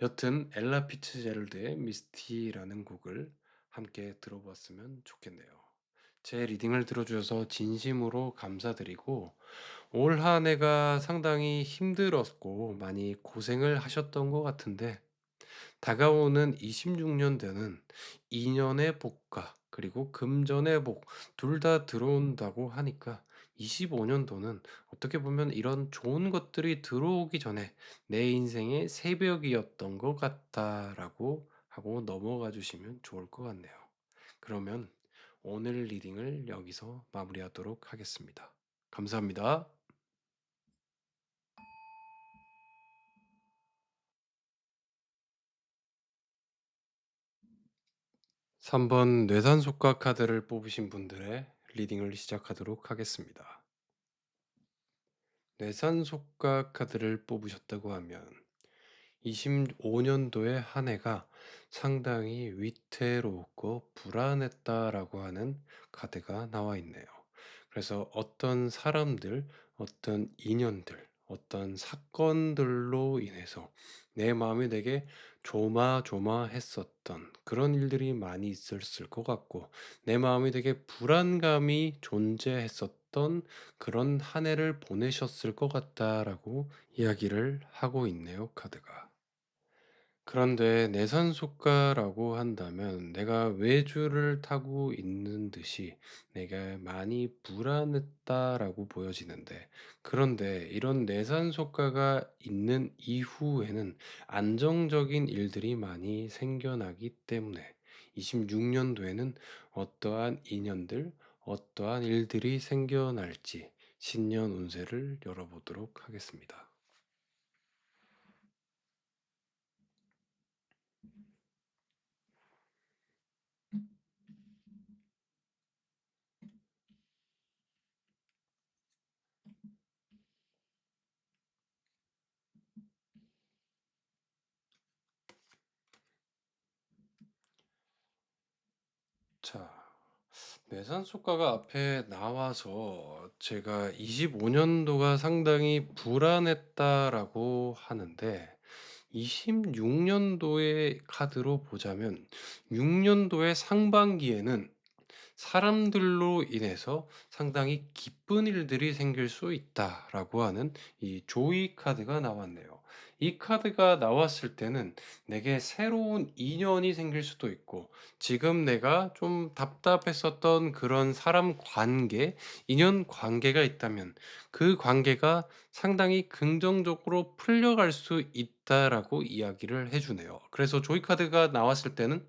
여튼 엘라 피츠제럴드의 미스티라는 곡을 함께 들어봤으면 좋겠네요. 제 리딩을 들어주셔서 진심으로 감사드리고, 올 한 해가 상당히 힘들었고 많이 고생을 하셨던 것 같은데, 다가오는 26년도는 인연의 복과 그리고 금전의 복 둘 다 들어온다고 하니까, 25년도는 어떻게 보면 이런 좋은 것들이 들어오기 전에 내 인생의 새벽이었던 것 같다라고 하고 넘어가 주시면 좋을 것 같네요. 그러면 오늘 리딩을 여기서 마무리하도록 하겠습니다. 감사합니다. 3번 뇌산속과 카드를 뽑으신 분들의 리딩을 시작하도록 하겠습니다. 뇌산속과 카드를 뽑으셨다고 하면 25년도의 한 해가 상당히 위태롭고 불안했다라고 하는 카드가 나와 있네요. 그래서 어떤 사람들, 어떤 인연들, 어떤 사건들로 인해서 내 마음이 되게 조마조마했었던 그런 일들이 많이 있었을 것 같고, 내 마음이 되게 불안감이 존재했었던 그런 한 해를 보내셨을 것 같다라고 이야기를 하고 있네요, 카드가. 그런데 내산속가라고 한다면 내가 외주를 타고 있는 듯이 내가 많이 불안했다라고 보여지는데, 그런데 이런 내산속가가 있는 이후에는 안정적인 일들이 많이 생겨나기 때문에 26년도에는 어떠한 인연들, 어떠한 일들이 생겨날지 신년 운세를 열어보도록 하겠습니다. 내산 수가가 앞에 나와서 제가 25 년도가 상당히 불안했다라고 하는데, 26 년도의 카드로 보자면 6 년도의 상반기에는 사람들로 인해서 상당히 기쁜 일들이 생길 수 있다라고 하는 이 조이 카드가 나왔네요. 이 카드가 나왔을 때는 내게 새로운 인연이 생길 수도 있고, 지금 내가 좀 답답했었던 그런 사람 관계, 인연 관계가 있다면 그 관계가 상당히 긍정적으로 풀려갈 수 있다라고 이야기를 해 주네요. 그래서 조이 카드가 나왔을 때는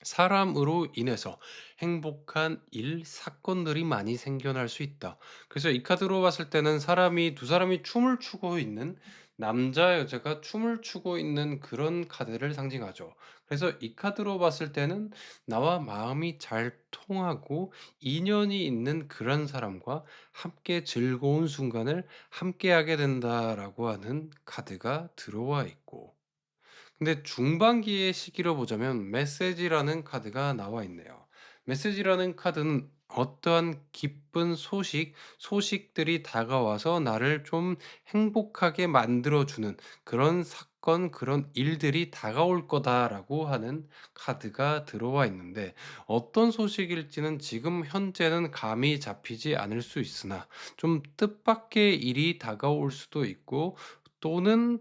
사람으로 인해서 행복한 일, 사건들이 많이 생겨날 수 있다. 그래서 이 카드로 봤을 때는 사람이 두 사람이 춤을 추고 있는, 남자 여자가 춤을 추고 있는 그런 카드를 상징하죠. 그래서 이 카드로 봤을 때는 나와 마음이 잘 통하고 인연이 있는 그런 사람과 함께 즐거운 순간을 함께하게 된다라고 하는 카드가 들어와 있고, 근데 중반기의 시기로 보자면 메시지라는 카드가 나와 있네요. 메시지라는 카드는 어떠한 기쁜 소식들이 다가와서 나를 좀 행복하게 만들어주는 그런 사건, 그런 일들이 다가올 거다라고 하는 카드가 들어와 있는데, 어떤 소식일지는 지금 현재는 감이 잡히지 않을 수 있으나 좀 뜻밖의 일이 다가올 수도 있고, 또는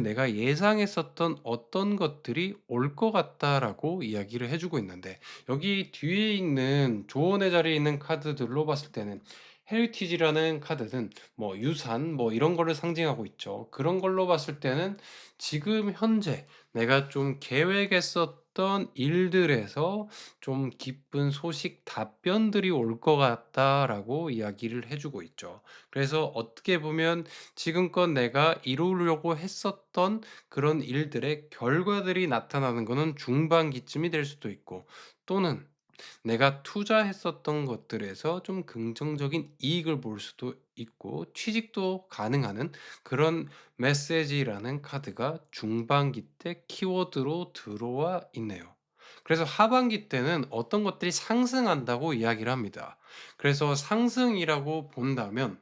내가 예상했었던 어떤 것들이 올 것 같다라고 이야기를 해 주고 있는데, 여기 뒤에 있는 조언의 자리에 있는 카드들로 봤을 때는 헤리티지라는 카드는 뭐 유산 뭐 이런 거를 상징하고 있죠. 그런 걸로 봤을 때는 지금 현재 내가 좀 계획했었던 일들에서 좀 기쁜 소식, 답변들이 올 것 같다라고 이야기를 해 주고 있죠. 그래서 어떻게 보면 지금껏 내가 이루려고 했었던 그런 일들의 결과들이 나타나는 거는 중반기쯤이 될 수도 있고, 또는 내가 투자했었던 것들에서 좀 긍정적인 이익을 볼 수도 있고 취직도 가능하는 그런 메시지라는 카드가 중반기 때 키워드로 들어와 있네요. 그래서 하반기 때는 어떤 것들이 상승한다고 이야기를 합니다. 그래서 상승이라고 본다면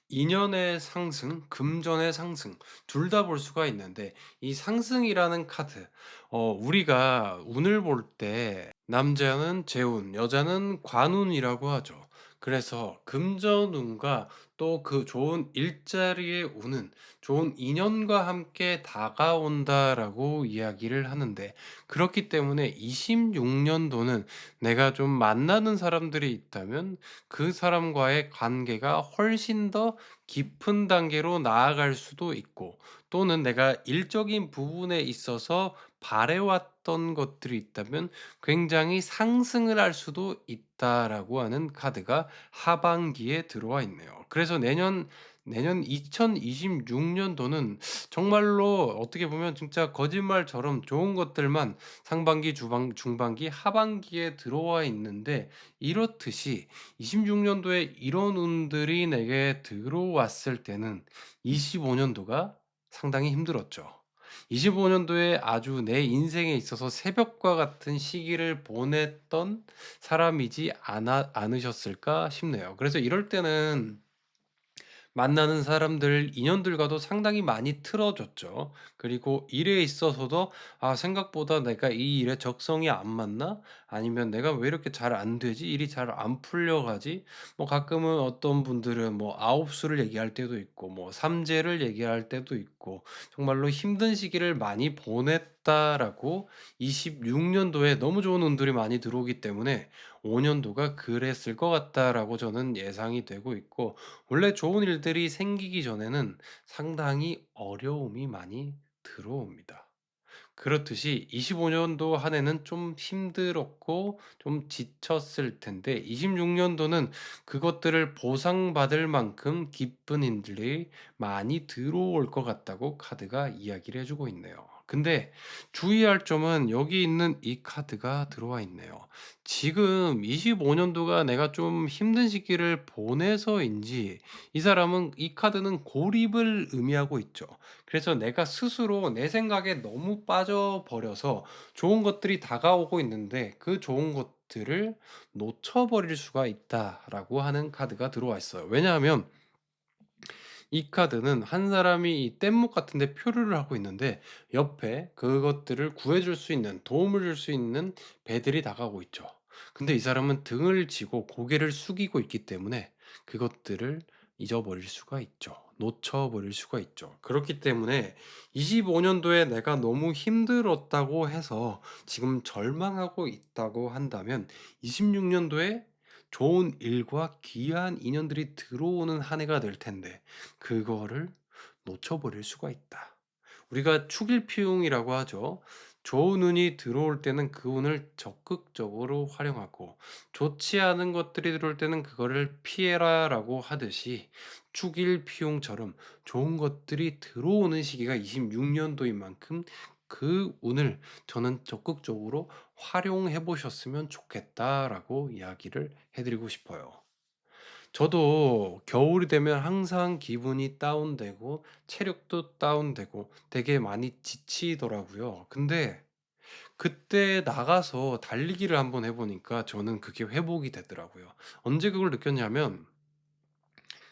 인연의 상승, 금전의 상승, 둘 다 볼 수가 있는데, 이 상승이라는 카드, 우리가 운을 볼 때 남자는 재운, 여자는 관운이라고 하죠. 그래서 금전운과 또 그 좋은 일자리의 운은 좋은 인연과 함께 다가온다라고 이야기를 하는데, 그렇기 때문에 26 년도는 내가 좀 만나는 사람들이 있다면 그 사람과의 관계가 훨씬 더 깊은 단계로 나아갈 수도 있고, 또는 내가 일적인 부분에 있어서 바래왔던 것들이 있다면 굉장히 상승을 할 수도 있다라고 하는 카드가 하반기에 들어와 있네요. 그래서 내년 2026 년도는 정말로 어떻게 보면 진짜 거짓말처럼 좋은 것들만 상반기, 중반기, 하반기에 들어와 있는데, 이렇듯이 26 년도에 이런 운들이 내게 들어왔을 때는 25 년도가 상당히 힘들었죠. 25 년도에 아주 내 인생에 있어서 새벽과 같은 시기를 보냈던 사람이지 않으셨을까 싶네요. 그래서 이럴 때는 만나는 사람들, 인연들과도 상당히 많이 틀어졌죠. 그리고 일에 있어서도 '아 생각보다 내가 이 일에 적성이 안 맞나? 아니면 내가 왜 이렇게 잘 안 되지? 일이 잘 안 풀려가지?' 뭐 가끔은 어떤 분들은 뭐 아홉수를 얘기할 때도 있고 뭐 삼재를 얘기할 때도 있고, 정말로 힘든 시기를 많이 보냈다라고 26 년도에 너무 좋은 운들이 많이 들어오기 때문에 5 년도가 그랬을 것 같다라고 저는 예상이 되고 있고, 원래 좋은 일들이 생기기 전에는 상당히 어려움이 많이 들어옵니다. 그렇듯이 25 년도 한 해는 좀 힘들었고 좀 지쳤을 텐데, 26 년도는 그것들을 보상받을 만큼 기쁜 일들이 많이 들어올 것 같다고 카드가 이야기를 해 주고 있네요. 근데 주의할 점은 여기 있는 이 카드가 들어와 있네요. 지금 25 년도가 내가 좀 힘든 시기를 보내서인지, 이 사람은, 이 카드는 고립을 의미하고 있죠. 그래서 내가 스스로 내 생각에 너무 빠져버려서 좋은 것들이 다가오고 있는데, 그 좋은 것들을 놓쳐버릴 수가 있다라고 하는 카드가 들어와 있어요. 왜냐하면 이 카드는 한 사람이 이 뗏목 같은 데 표류를 하고 있는데 옆에 그것들을 구해 줄 수 있는, 도움을 줄 수 있는 배들이 다가오고 있죠. 근데 이 사람은 등을 지고 고개를 숙이고 있기 때문에 그것들을 잊어버릴 수가 있죠. 놓쳐 버릴 수가 있죠. 그렇기 때문에 25 년도에 내가 너무 힘들었다고 해서 지금 절망하고 있다고 한다면 26 년도에 좋은 일과 귀한 인연들이 들어오는 한 해가 될 텐데 그거를 놓쳐버릴 수가 있다. 우리가 축일피웅이라고 하죠. 좋은 운이 들어올 때는 그 운을 적극적으로 활용하고 좋지 않은 것들이 들어올 때는 그거를 피해라라고 하듯이 축일피웅처럼 좋은 것들이 들어오는 시기가 26년도인 만큼 그 운을 저는 적극적으로 활용해 보셨으면 좋겠다라고 이야기를 해 드리고 싶어요. 저도 겨울이 되면 항상 기분이 다운되고 체력도 다운되고 되게 많이 지치더라고요. 근데 그때 나가서 달리기를 한번 해 보니까 저는 그게 회복이 되더라고요. 언제 그걸 느꼈냐면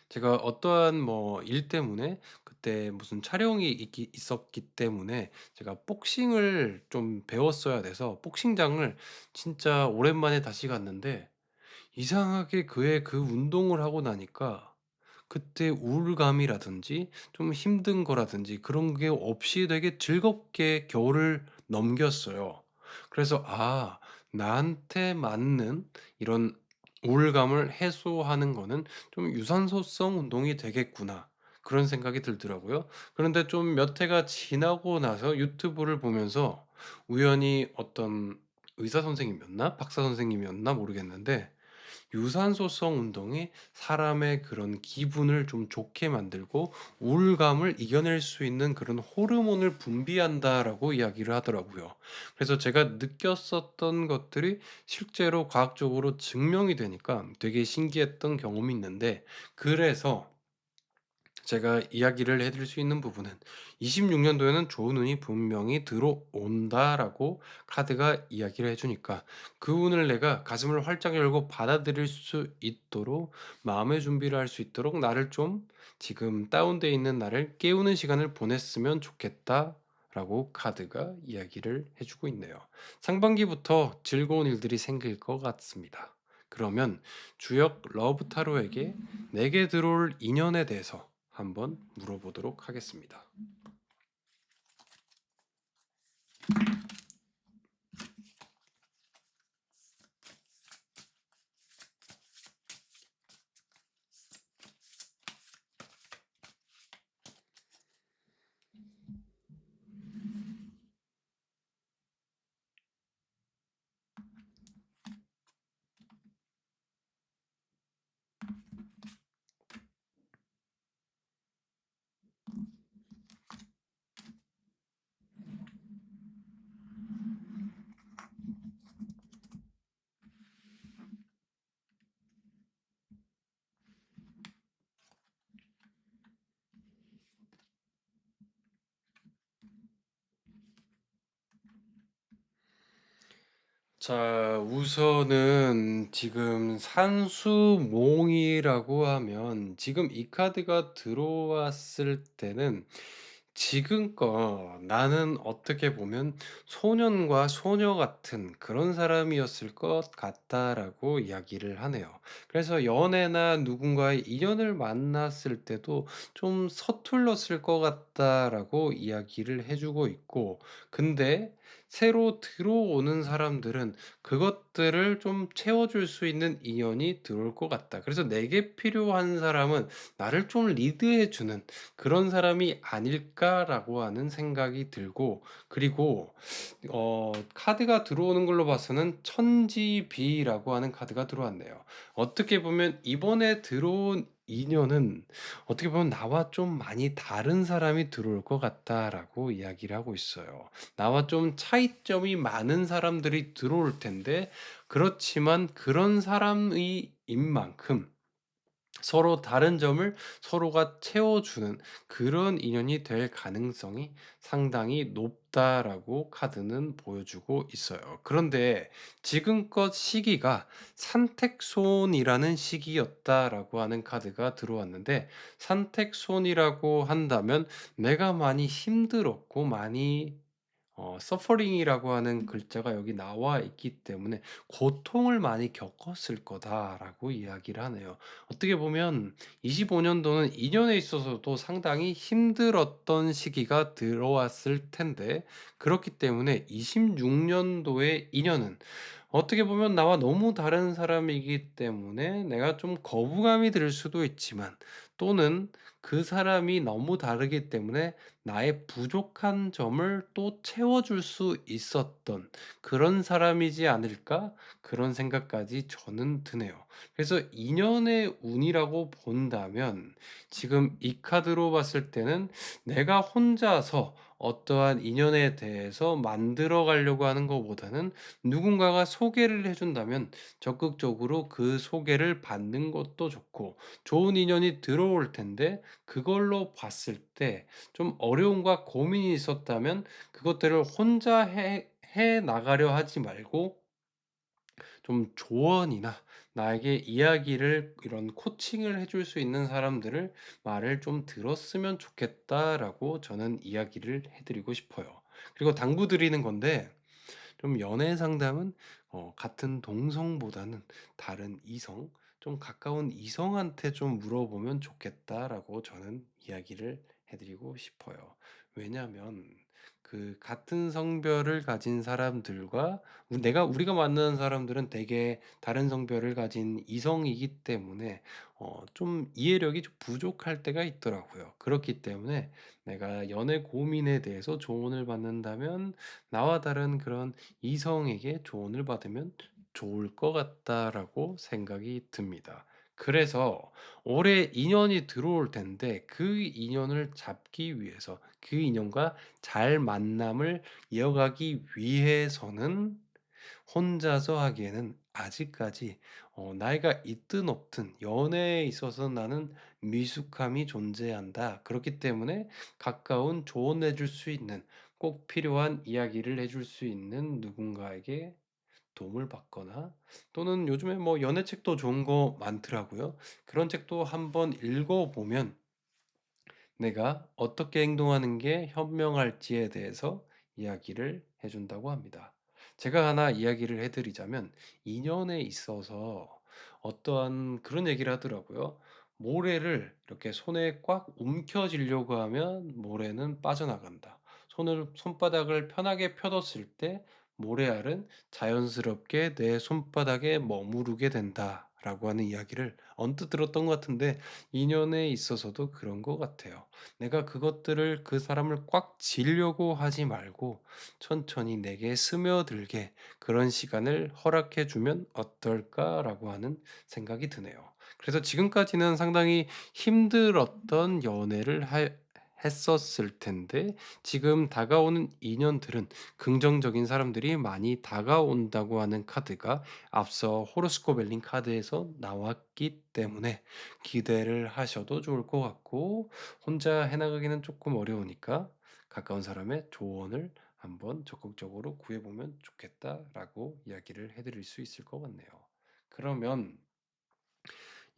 제가 어떠한 뭐 일 때문에 그때 무슨 촬영이 있었기 때문에 제가 복싱을 좀 배웠어야 돼서 복싱장을 진짜 오랜만에 다시 갔는데 이상하게 그 운동을 하고 나니까 그때 우울감이라든지 좀 힘든 거라든지 그런 게 없이 되게 즐겁게 겨울을 넘겼어요. 그래서 '아 나한테 맞는 이런 우울감을 해소하는 거는 좀 유산소성 운동이 되겠구나.' 그런 생각이 들더라고요. 그런데 좀 몇 해가 지나고 나서 유튜브를 보면서 우연히 어떤 의사 선생님이었나 박사 선생님이었나 모르겠는데 유산소성 운동이 사람의 그런 기분을 좀 좋게 만들고 우울감을 이겨낼 수 있는 그런 호르몬을 분비한다라고 이야기를 하더라고요. 그래서 제가 느꼈었던 것들이 실제로 과학적으로 증명이 되니까 되게 신기했던 경험이 있는데 그래서 제가 이야기를 해 드릴 수 있는 부분은 26 년도에는 좋은 운이 분명히 들어온다라고 카드가 이야기를 해 주니까 그 운을 내가 가슴을 활짝 열고 받아들일 수 있도록 마음의 준비를 할 수 있도록 나를 좀 지금 다운되어 있는 나를 깨우는 시간을 보냈으면 좋겠다라고 카드가 이야기를 해 주고 있네요. 상반기부터 즐거운 일들이 생길 것 같습니다. 그러면 주역 러브 타로에게 내게 들어올 인연에 대해서 한번 물어보도록 하겠습니다. 자, 우선은 지금 산수몽이라고 하면 지금 이 카드가 들어왔을 때는 지금껏 나는 어떻게 보면 소년과 소녀 같은 그런 사람이었을 것 같다라고 이야기를 하네요. 그래서 연애나 누군가의 인연을 만났을 때도 좀 서툴렀을 것 같다라고 이야기를 해주고 있고, 근데 새로 들어오는 사람들은 그것들을 좀 채워줄 수 있는 인연이 들어올 것 같다. 그래서 내게 필요한 사람은 나를 좀 리드해 주는 그런 사람이 아닐까라고 하는 생각이 들고, 그리고 카드가 들어오는 걸로 봐서는 천지비라고 하는 카드가 들어왔네요. 어떻게 보면 이번에 들어온 인연은 어떻게 보면 나와 좀 많이 다른 사람이 들어올 것 같다라고 이야기를 하고 있어요. 나와 좀 차이점이 많은 사람들이 들어올 텐데, 그렇지만 그런 사람이 인 만큼 서로 다른 점을 서로가 채워주는 그런 인연이 될 가능성이 상당히 높다라고 카드는 보여주고 있어요. 그런데 지금껏 시기가 산택손이라는 시기였다라고 하는 카드가 들어왔는데, 산택손이라고 한다면 내가 많이 힘들었고 많이 서퍼링이라고 하는 글자가 여기 나와 있기 때문에 '고통을 많이 겪었을 거다.'라고 이야기를 하네요. 어떻게 보면 25 년도는 인연에 있어서도 상당히 힘들었던 시기가 들어왔을 텐데, 그렇기 때문에 26 년도의 인연은 어떻게 보면 나와 너무 다른 사람이기 때문에 내가 좀 거부감이 들 수도 있지만, 또는 그 사람이 너무 다르기 때문에 나의 부족한 점을 또 채워줄 수 있었던 그런 사람이지 않을까? 그런 생각까지 저는 드네요. 그래서 인연의 운이라고 본다면, 지금 이 카드로 봤을 때는 내가 혼자서 어떠한 인연에 대해서 만들어 가려고 하는 것보다는 누군가가 소개를 해 준다면 적극적으로 그 소개를 받는 것도 좋고, 좋은 인연이 들어올 텐데 그걸로 봤을 때 좀 어려움과 고민이 있었다면 그것들을 혼자 해 나가려 하지 말고, 좀 조언이나 나에게 이야기를, 이런 코칭을 해줄 수 있는 사람들을 말을 좀 들었으면 좋겠다라고 저는 이야기를 해 드리고 싶어요. 그리고 당부 드리는 건데, 좀 연애 상담은 같은 동성보다는 다른 이성, 좀 가까운 이성한테 좀 물어보면 좋겠다라고 저는 이야기를 해 드리고 싶어요. 왜냐하면 그 같은 성별을 가진 사람들과 우리가 만나는 사람들은 대개 다른 성별을 가진 이성이기 때문에 좀 이해력이 좀 부족할 때가 있더라고요. 그렇기 때문에 내가 연애 고민에 대해서 조언을 받는다면 나와 다른 그런 이성에게 조언을 받으면 좋을 것 같다라고 생각이 듭니다. 그래서 올해 인연이 들어올 텐데, 그 인연을 잡기 위해서, 그 인연과 잘 만남을 이어가기 위해서는 혼자서 하기에는 아직까지 나이가 있든 없든 연애에 있어서 나는 미숙함이 존재한다. 그렇기 때문에 가까운 조언해 줄 수 있는, 꼭 필요한 이야기를 해줄 수 있는 누군가에게 도움을 받거나, 또는 요즘에 뭐 연애책도 좋은 거 많더라고요. 그런 책도 한번 읽어 보면 내가 어떻게 행동하는 게 현명할지에 대해서 이야기를 해 준다고 합니다. 제가 하나 이야기를 해 드리자면, 인연에 있어서 어떠한 그런 얘기를 하더라고요. 모래를 이렇게 손에 꽉 움켜쥐려고 하면 모래는 빠져나간다. 손바닥을 편하게 펴뒀을 때 모래알은 자연스럽게 내 손바닥에 머무르게 된다라고 하는 이야기를 언뜻 들었던 것 같은데, 인연에 있어서도 그런 것 같아요. 내가 그것들을, 그 사람을 꽉 쥐려고 하지 말고 천천히 내게 스며들게 그런 시간을 허락해 주면 어떨까라고 하는 생각이 드네요. 그래서 지금까지는 상당히 힘들었던 연애를 했었을 텐데, 지금 다가오는 인연들은 긍정적인 사람들이 많이 다가온다고 하는 카드가 앞서 호로스코 멜링 카드에서 나왔기 때문에 기대를 하셔도 좋을 것 같고, 혼자 해 나가기는 조금 어려우니까 가까운 사람의 조언을 한번 적극적으로 구해 보면 좋겠다라고 이야기를 해 드릴 수 있을 것 같네요. 그러면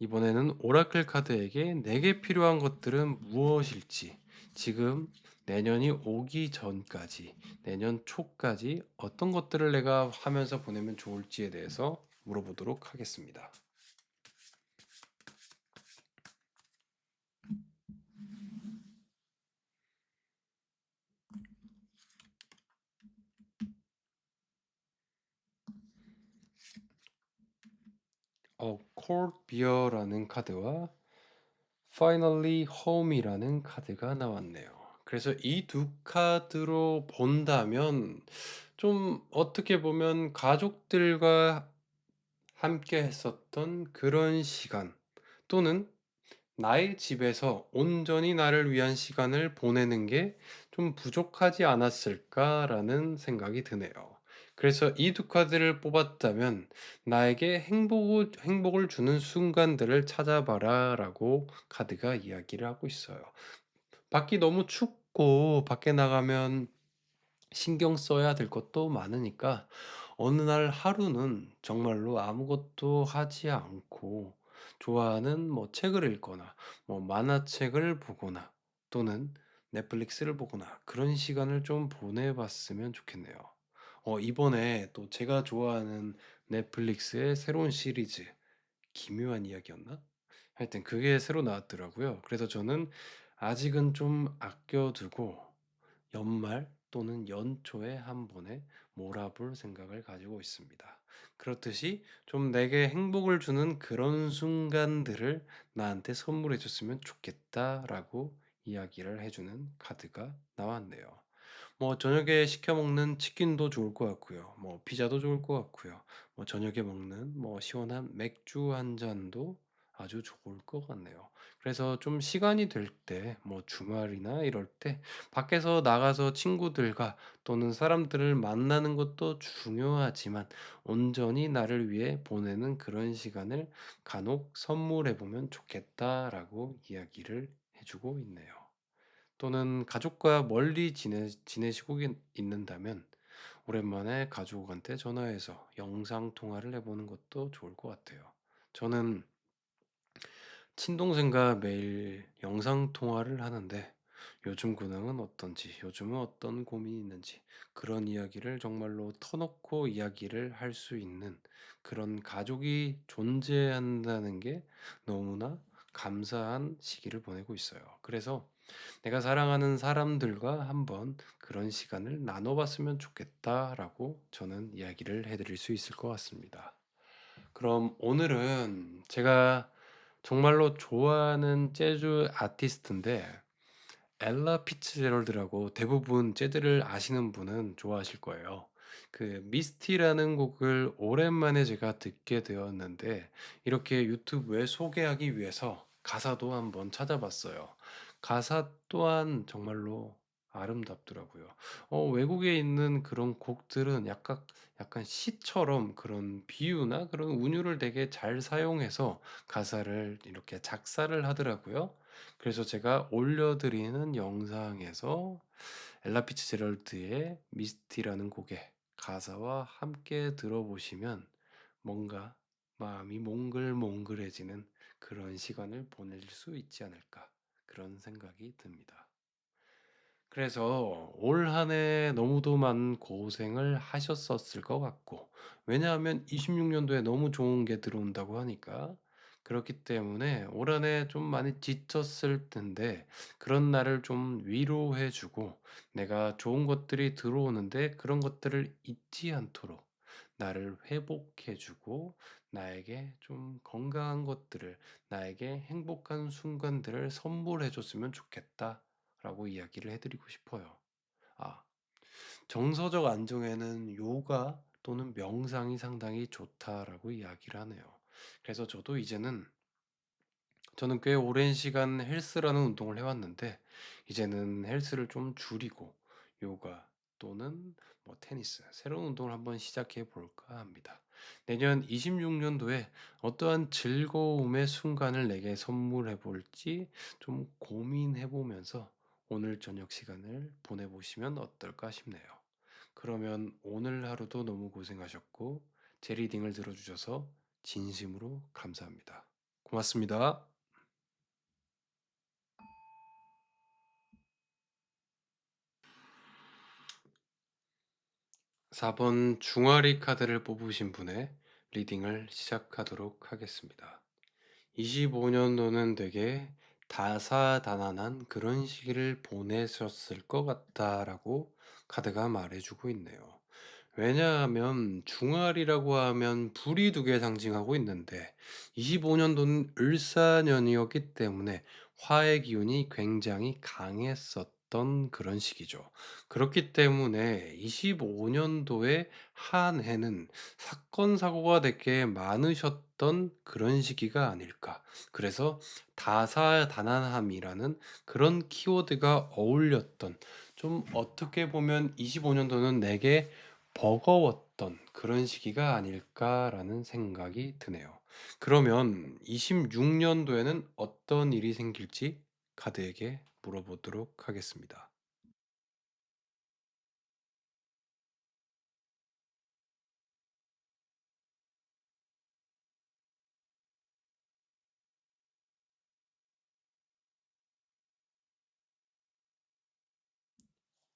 이번에는 오라클 카드에게 내게 필요한 것들은 무엇일지, 지금 내년이 오기 전까지, 내년 초까지 어떤 것들을 내가 하면서 보내면 좋을지에 대해서 물어보도록 하겠습니다. 콜드 비어라는 카드와 Finally Home이라는 카드가 나왔네요. 그래서 이 두 카드로 본다면, 좀 어떻게 보면 가족들과 함께 했었던 그런 시간, 또는 나의 집에서 온전히 나를 위한 시간을 보내는 게 좀 부족하지 않았을까라는 생각이 드네요. 그래서 이 두 카드를 뽑았다면 "나에게 행복을 주는 순간들을 찾아봐라."라고 카드가 이야기를 하고 있어요. 밖이 너무 춥고 밖에 나가면 신경 써야 될 것도 많으니까 어느 날 하루는 정말로 아무것도 하지 않고 좋아하는 책을 읽거나 만화책을 보거나 또는 넷플릭스를 보거나 그런 시간을 좀 보내 봤으면 좋겠네요. 이번에 또 제가 좋아하는 넷플릭스의 새로운 시리즈 기묘한 이야기였나? 하여튼 그게 새로 나왔더라고요. 그래서 저는 아직은 좀 아껴 두고 연말 또는 연초에 한 번에 몰아볼 생각을 가지고 있습니다. 그렇듯이 좀 내게 행복을 주는 그런 순간들을 나한테 선물해 줬으면 좋겠다라고 이야기를 해주는 카드가 나왔네요. 저녁에 시켜 먹는 치킨도 좋을 것 같고요. 피자도 좋을 것 같고요. 저녁에 먹는 시원한 맥주 한 잔도 아주 좋을 것 같네요. 그래서 좀 시간이 될 때 주말이나 이럴 때 밖에서 나가서 친구들과 또는 사람들을 만나는 것도 중요하지만 온전히 나를 위해 보내는 그런 시간을 간혹 선물해 보면 좋겠다라고 이야기를 해 주고 있네요. 또는 가족과 멀리 지내시고 있는다면 오랜만에 가족한테 전화해서 영상 통화를 해 보는 것도 좋을 것 같아요. 저는 친동생과 매일 영상 통화를 하는데 요즘 근황은 어떤지, 요즘은 어떤 고민이 있는지 그런 이야기를 정말로 터놓고 이야기를 할 수 있는 그런 가족이 존재한다는 게 너무나 감사한 시기를 보내고 있어요. 그래서 내가 사랑하는 사람들과 한번 그런 시간을 나눠봤으면 좋겠다라고 저는 이야기를 해드릴 수 있을 것 같습니다. 그럼 오늘은 제가 정말로 좋아하는 재즈 아티스트인데 엘라 피츠제럴드라고 대부분 재즈를 아시는 분은 좋아하실 거예요. 그 미스티라는 곡을 오랜만에 제가 듣게 되었는데 이렇게 유튜브에 소개하기 위해서 가사도 한번 찾아봤어요. 가사 또한 정말로 아름답더라고요. 외국에 있는 그런 곡들은 약간 시처럼 그런 비유나 그런 운율을 되게 잘 사용해서 가사를 이렇게 작사를 하더라고요. 그래서 제가 올려드리는 영상에서 엘라 피츠제럴드의 미스티라는 곡의 가사와 함께 들어보시면 뭔가 마음이 몽글몽글해지는 그런 시간을 보낼 수 있지 않을까 그런 생각이 듭니다. 그래서 올 한 해 너무도 많은 고생을 하셨었을 것 같고 왜냐하면 26 년도에 너무 좋은 게 들어온다고 하니까 그렇기 때문에 올 한 해 좀 많이 지쳤을 텐데 그런 나를 좀 위로해 주고 내가 좋은 것들이 들어오는데 그런 것들을 잊지 않도록 나를 회복해 주고 나에게 좀 건강한 것들을 나에게 행복한 순간들을 선물해 줬으면 좋겠다라고 이야기를 해 드리고 싶어요. 아 정서적 안정에는 요가 또는 명상이 상당히 좋다라고 이야기를 하네요. 그래서 저는 꽤 오랜 시간 헬스라는 운동을 해 왔는데 이제는 헬스를 좀 줄이고 요가 또는 테니스 새로운 운동을 한번 시작해 볼까 합니다. 내년 26 년도에 어떠한 즐거움의 순간을 내게 선물해 볼지 좀 고민해 보면서 오늘 저녁 시간을 보내 보시면 어떨까 싶네요. 그러면 오늘 하루도 너무 고생하셨고 제 리딩을 들어 주셔서 진심으로 감사합니다. 고맙습니다. 4번 중화리 카드를 뽑으신 분의 리딩을 시작하도록 하겠습니다. 25년도는 되게 다사다난한 그런 시기를 보내셨을 것 같다라고 카드가 말해주고 있네요. 왜냐하면 중알이라고 하면 불이 두 개 상징하고 있는데 25년도는 을사년이었기 때문에 화의 기운이 굉장히 강했었던 그런 시기죠. 그렇기 때문에 25년도에 한 해는 사건 사고가 되게 많으셨던 그런 시기가 아닐까. 그래서 다사다난함이라는 그런 키워드가 어울렸던 좀 어떻게 보면 25년도는 내게 버거웠던 어려웠던 그런 시기가 아닐까라는 생각이 드네요. 그러면 26 년도에는 어떤 일이 생길지 카드에게 물어보도록 하겠습니다.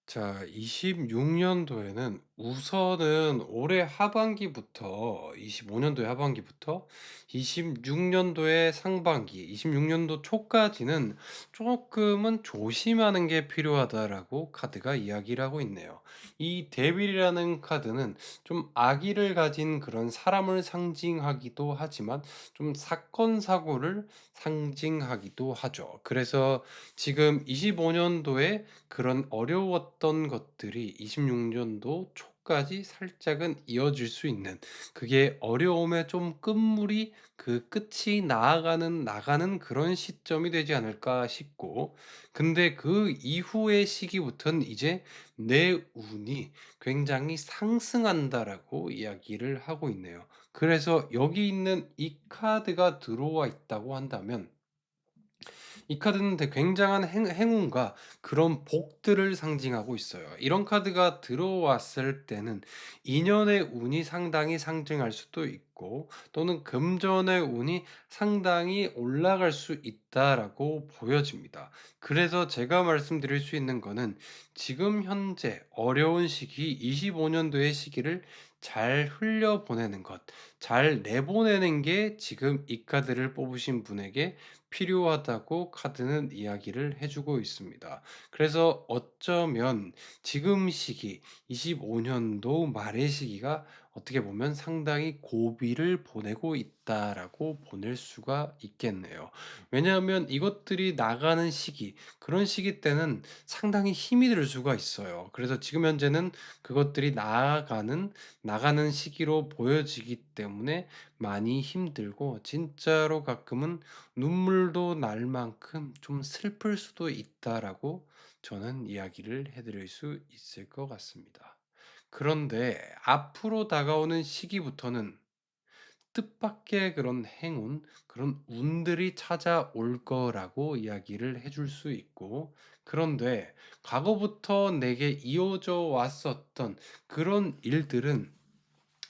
자, 26 년도에는 우선은 올해 하반기부터 25 년도의 하반기부터 26 년도의 상반기, 26 년도 초까지는 쪼끔은 조심하는 게 필요하다라고 카드가 이야기를 하고 있네요. 이 데빌이라는 카드는 좀 악의를 가진 그런 사람을 상징하기도 하지만 좀 사건 사고를 상징하기도 하죠. 그래서 지금 25 년도에 그런 어려웠던 것들이 26 년도 초까지 살짝은 이어질 수 있는, 그게 어려움의 좀 끝물이 그 끝이 나가는 그런 시점이 되지 않을까 싶고, 근데 그 이후의 시기부터는 이제 "내 운이 굉장히 상승한다."라고 이야기를 하고 있네요. 그래서 여기 있는 이 카드가 들어와 있다고 한다면 이 카드는 굉장한 행운과 그런 복들을 상징하고 있어요. 이런 카드가 들어왔을 때는 인연의 운이 상당히 상승할 수도 있고, 또는 금전의 운이 상당히 올라갈 수 있다라고 보여집니다. 그래서 제가 말씀드릴 수 있는 거는 지금 현재 어려운 시기, 25 년도의 시기를 잘 흘려보내는 것, 잘 내보내는 게 지금 이 카드를 뽑으신 분에게 필요하다고 카드는 이야기를 해 주고 있습니다. 그래서 어쩌면 지금 시기, 25 년도 말의 시기가 어떻게 보면 상당히 고비를 보내고 있다라고 보낼 수가 있겠네요. 왜냐하면 이것들이 나가는 시기, 그런 시기 때는 상당히 힘이 들 수가 있어요. 그래서 지금 현재는 그것들이 나가는 시기로 보여지기 때문에 많이 힘들고, 진짜로 가끔은 눈물도 날 만큼 좀 슬플 수도 있다라고 저는 이야기를 해 드릴 수 있을 것 같습니다. 그런데 앞으로 다가오는 시기부터는 뜻밖의 그런 행운, 그런 운들이 찾아올 거라고 이야기를 해줄 수 있고, 그런데 과거부터 내게 이어져 왔었던 그런 일들은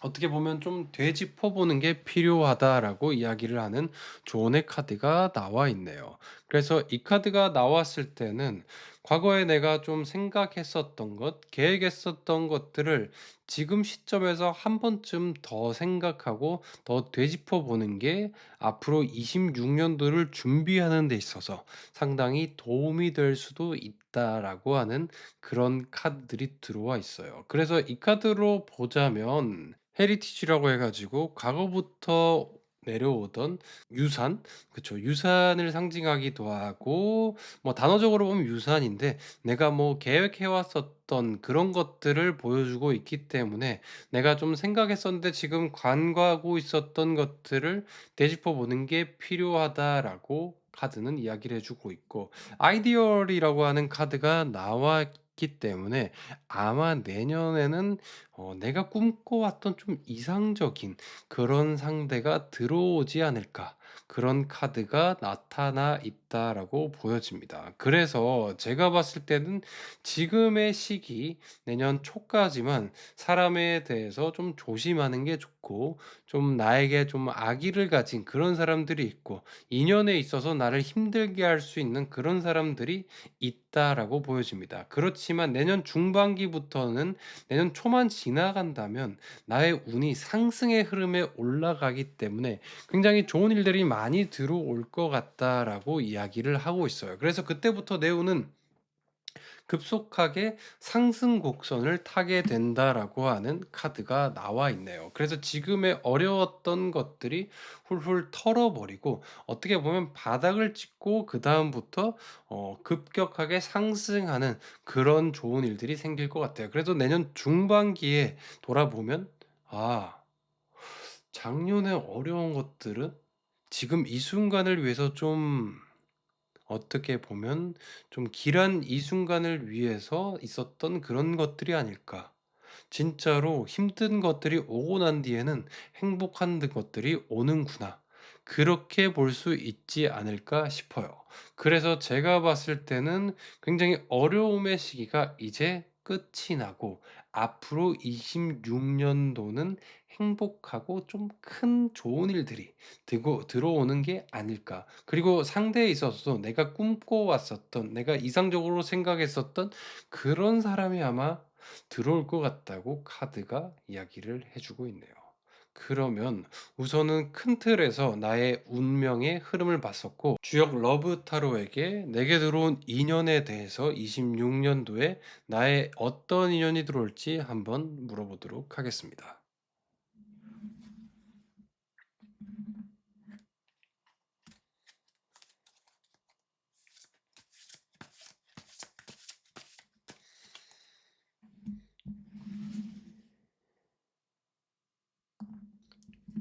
어떻게 보면 좀 되짚어 보는 게 필요하다라고 이야기를 하는 조언의 카드가 나와 있네요. 그래서 이 카드가 나왔을 때는 과거에 내가 좀 생각했었던 것, 계획했었던 것들을 지금 시점에서 한 번쯤 더 생각하고 더 되짚어 보는 게 앞으로 26 년도를 준비하는 데 있어서 상당히 도움이 될 수도 있다라고 하는 그런 카드들이 들어와 있어요. 그래서 이 카드로 보자면 헤리티지라고 해 가지고 과거부터 내려오던 유산, 그쵸. 유산을 상징하기도 하고, 뭐 단어적으로 보면 유산인데 내가 뭐 계획해 왔었던 그런 것들을 보여주고 있기 때문에 내가 좀 생각했었는데 지금 간과하고 있었던 것들을 되짚어 보는 게 필요하다라고 카드는 이야기를 해 주고 있고, 아이디얼이라고 하는 카드가 나왔기 때문에 아마 내년에는 내가 꿈꿔왔던 좀 이상적인 그런 상대가 들어오지 않을까. 그런 카드가 나타나 있다라고 보여집니다. 그래서 제가 봤을 때는 지금의 시기, 내년 초까지만 사람에 대해서 좀 조심하는 게 좋고, 좀 나에게 좀 악의를 가진 그런 사람들이 있고, 인연에 있어서 나를 힘들게 할 수 있는 그런 사람들이 있다라고 보여집니다. 그렇지만 내년 중반기부터는, 내년 초만 지나간다면 나의 운이 상승의 흐름에 올라가기 때문에 굉장히 좋은 일들이 많이 들어올 것 같다라고 이야기를 하고 있어요. 그래서 그때부터 내 운은 급속하게 상승 곡선을 타게 된다라고 하는 카드가 나와 있네요. 그래서 지금의 어려웠던 것들이 훌훌 털어버리고 어떻게 보면 바닥을 찍고 그다음부터 급격하게 상승하는 그런 좋은 일들이 생길 것 같아요. 그래서 내년 중반기에 돌아보면 '아, 작년에 어려운 것들은 지금 이 순간을 위해서 좀, 어떻게 보면 좀 길한 이 순간을 위해서 있었던 그런 것들이 아닐까.' 진짜로 힘든 것들이 오고 난 뒤에는 행복한 것들이 오는구나. 그렇게 볼 수 있지 않을까 싶어요. 그래서 제가 봤을 때는 굉장히 어려움의 시기가 이제 끝이 나고 앞으로 26 년도는 행복하고 좀 큰 좋은 일들이 드고 들어오는 게 아닐까. 그리고 상대에 있어서도 내가 꿈꿔왔었던, 내가 이상적으로 생각했었던 그런 사람이 아마 들어올 것 같다고 카드가 이야기를 해 주고 있네요. 그러면 우선은 큰 틀에서 나의 운명의 흐름을 봤었고, 주역 러브 타로에게 내게 들어온 인연에 대해서 26 년도에 나의 어떤 인연이 들어올지 한번 물어보도록 하겠습니다.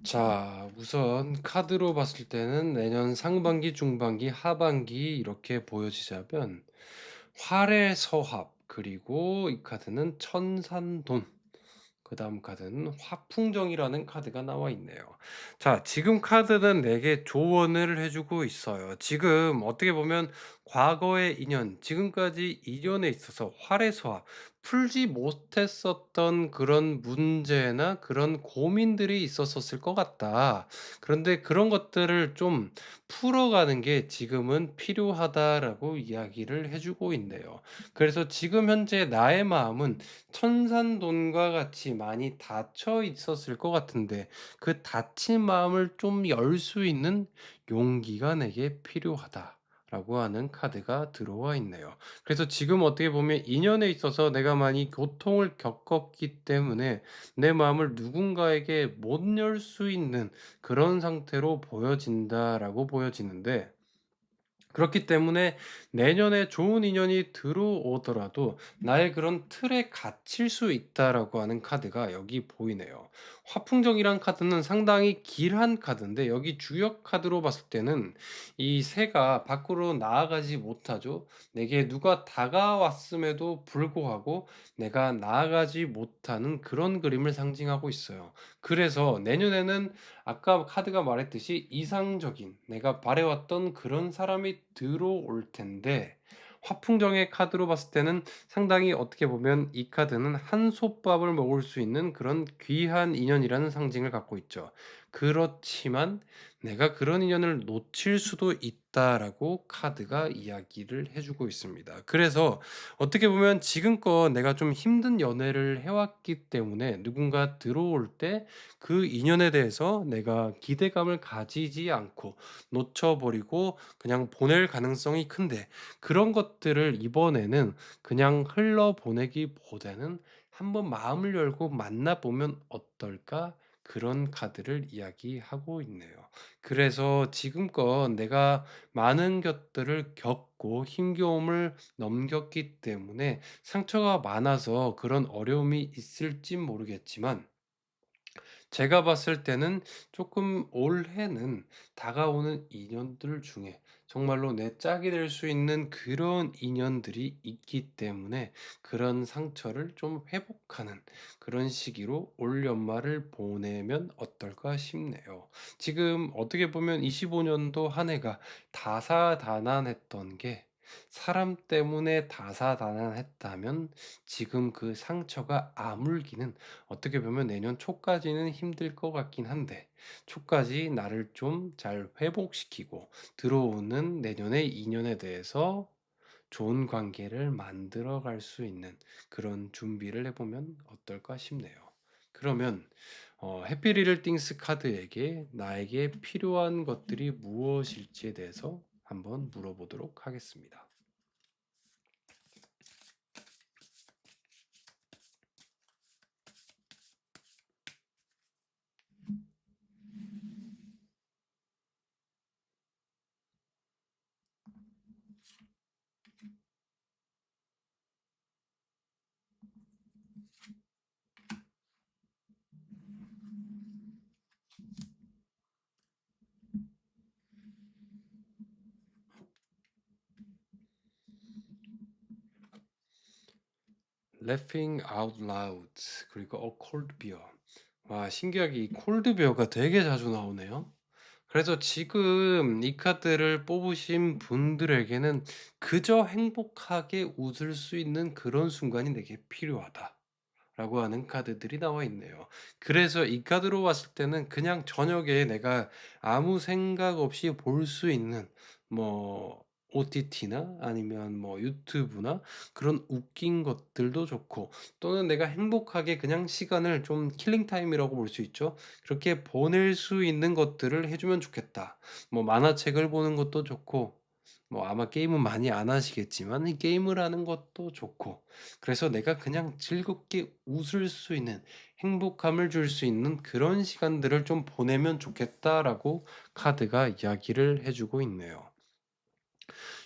자, 우선 카드로 봤을 때는 내년 상반기, 중반기, 하반기 이렇게 보여지자면 활의 서합, 그리고 이 카드는 천산돈, 그다음 카드는 화풍정이라는 카드가 나와 있네요. 자, 지금 카드는 내게 조언을 해 주고 있어요. 지금 어떻게 보면 과거의 인연, 지금까지 인연에 있어서 활에서 풀지 못했었던 그런 문제나 그런 고민들이 있었었을 것 같다. 그런데 그런 것들을 좀 풀어가는 게 지금은 필요하다라고 이야기를 해 주고 있네요. 그래서 지금 현재 나의 마음은 천산돈과 같이 많이 닫혀 있었을 것 같은데, 그 닫힌 마음을 좀 열 수 있는 용기가 내게 필요하다라고 하는 카드가 들어와 있네요. 그래서 지금 어떻게 보면 인연에 있어서 내가 많이 고통을 겪었기 때문에 내 마음을 누군가에게 못 열 수 있는 그런 상태로 보여진다라고 보여지는데, 그렇기 때문에 내년에 좋은 인연이 들어오더라도 나의 그런 틀에 갇힐 수 있다라고 하는 카드가 여기 보이네요. 화풍정이란 카드는 상당히 길한 카드인데, 여기 주역 카드로 봤을 때는 이 새가 밖으로 나아가지 못하죠. 내게 누가 다가왔음에도 불구하고 내가 나아가지 못하는 그런 그림을 상징하고 있어요. 그래서 내년에는 아까 카드가 말했듯이 이상적인, 내가 바래왔던 그런 사람이 들어올 텐데, 화풍정의 카드로 봤을 때는 상당히 어떻게 보면 이 카드는 한솥밥을 먹을 수 있는 그런 귀한 인연이라는 상징을 갖고 있죠. 그렇지만 내가 그런 인연을 놓칠 수도 있다라고 카드가 이야기를 해 주고 있습니다. 그래서 어떻게 보면 지금껏 내가 좀 힘든 연애를 해 왔기 때문에 누군가 들어올 때 그 인연에 대해서 내가 기대감을 가지지 않고 놓쳐 버리고 그냥 보낼 가능성이 큰데, 그런 것들을 이번에는 그냥 흘러 보내기보다는 '한번 마음을 열고 만나 보면 어떨까?' 그런 카드를 이야기하고 있네요. 그래서 지금껏 내가 많은 것들을 겪고 힘겨움을 넘겼기 때문에 상처가 많아서 그런 어려움이 있을진 모르겠지만, 제가 봤을 때는 조금 올해는 다가오는 인연들 중에 정말로 내 짝이 될 수 있는 그런 인연들이 있기 때문에 그런 상처를 좀 회복하는 그런 시기로 올 연말을 보내면 어떨까 싶네요. 지금 어떻게 보면 25 년도 한 해가 다사다난했던 게, 사람 때문에 다사다난했다면 지금 그 상처가 아물기는 어떻게 보면 내년 초까지는 힘들 것 같긴 한데, 초까지 나를 좀 잘 회복시키고 들어오는 내년의 인연에 대해서 좋은 관계를 만들어 갈 수 있는 그런 준비를 해 보면 어떨까 싶네요. 그러면 해피 리를 띵스 카드에게 나에게 필요한 것들이 무엇일지에 대해서 한번 물어보도록 하겠습니다. Laughing Out Loud 그리고 A Cold Beer. 와 신기하게 이 콜드 비어가 되게 자주 나오네요. 그래서 지금 이 카드를 뽑으신 분들에게는 그저 행복하게 웃을 수 있는 그런 순간이 내게 필요하다. 라고 하는 카드들이 나와 있네요. 그래서 이 카드로 봤을 때는 그냥 저녁에 내가 아무 생각 없이 볼 수 있는 뭐 OTT나 아니면 뭐 유튜브나 그런 웃긴 것들도 좋고, 또는 내가 행복하게 그냥 시간을 좀 킬링 타임이라고 볼 수 있죠. 그렇게 보낼 수 있는 것들을 해 주면 좋겠다. 뭐 만화책을 보는 것도 좋고, 뭐 아마 게임은 많이 안 하시겠지만 이 게임을 하는 것도 좋고, 그래서 내가 그냥 즐겁게 웃을 수 있는, 행복감을 줄 수 있는 그런 시간들을 좀 보내면 좋겠다라고 카드가 이야기를 해 주고 있네요.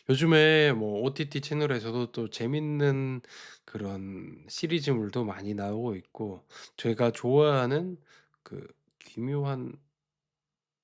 요즘에 뭐 OTT 채널에서도 또 재밌는 그런 시리즈물도 많이 나오고 있고, 제가 좋아하는 그 기묘한,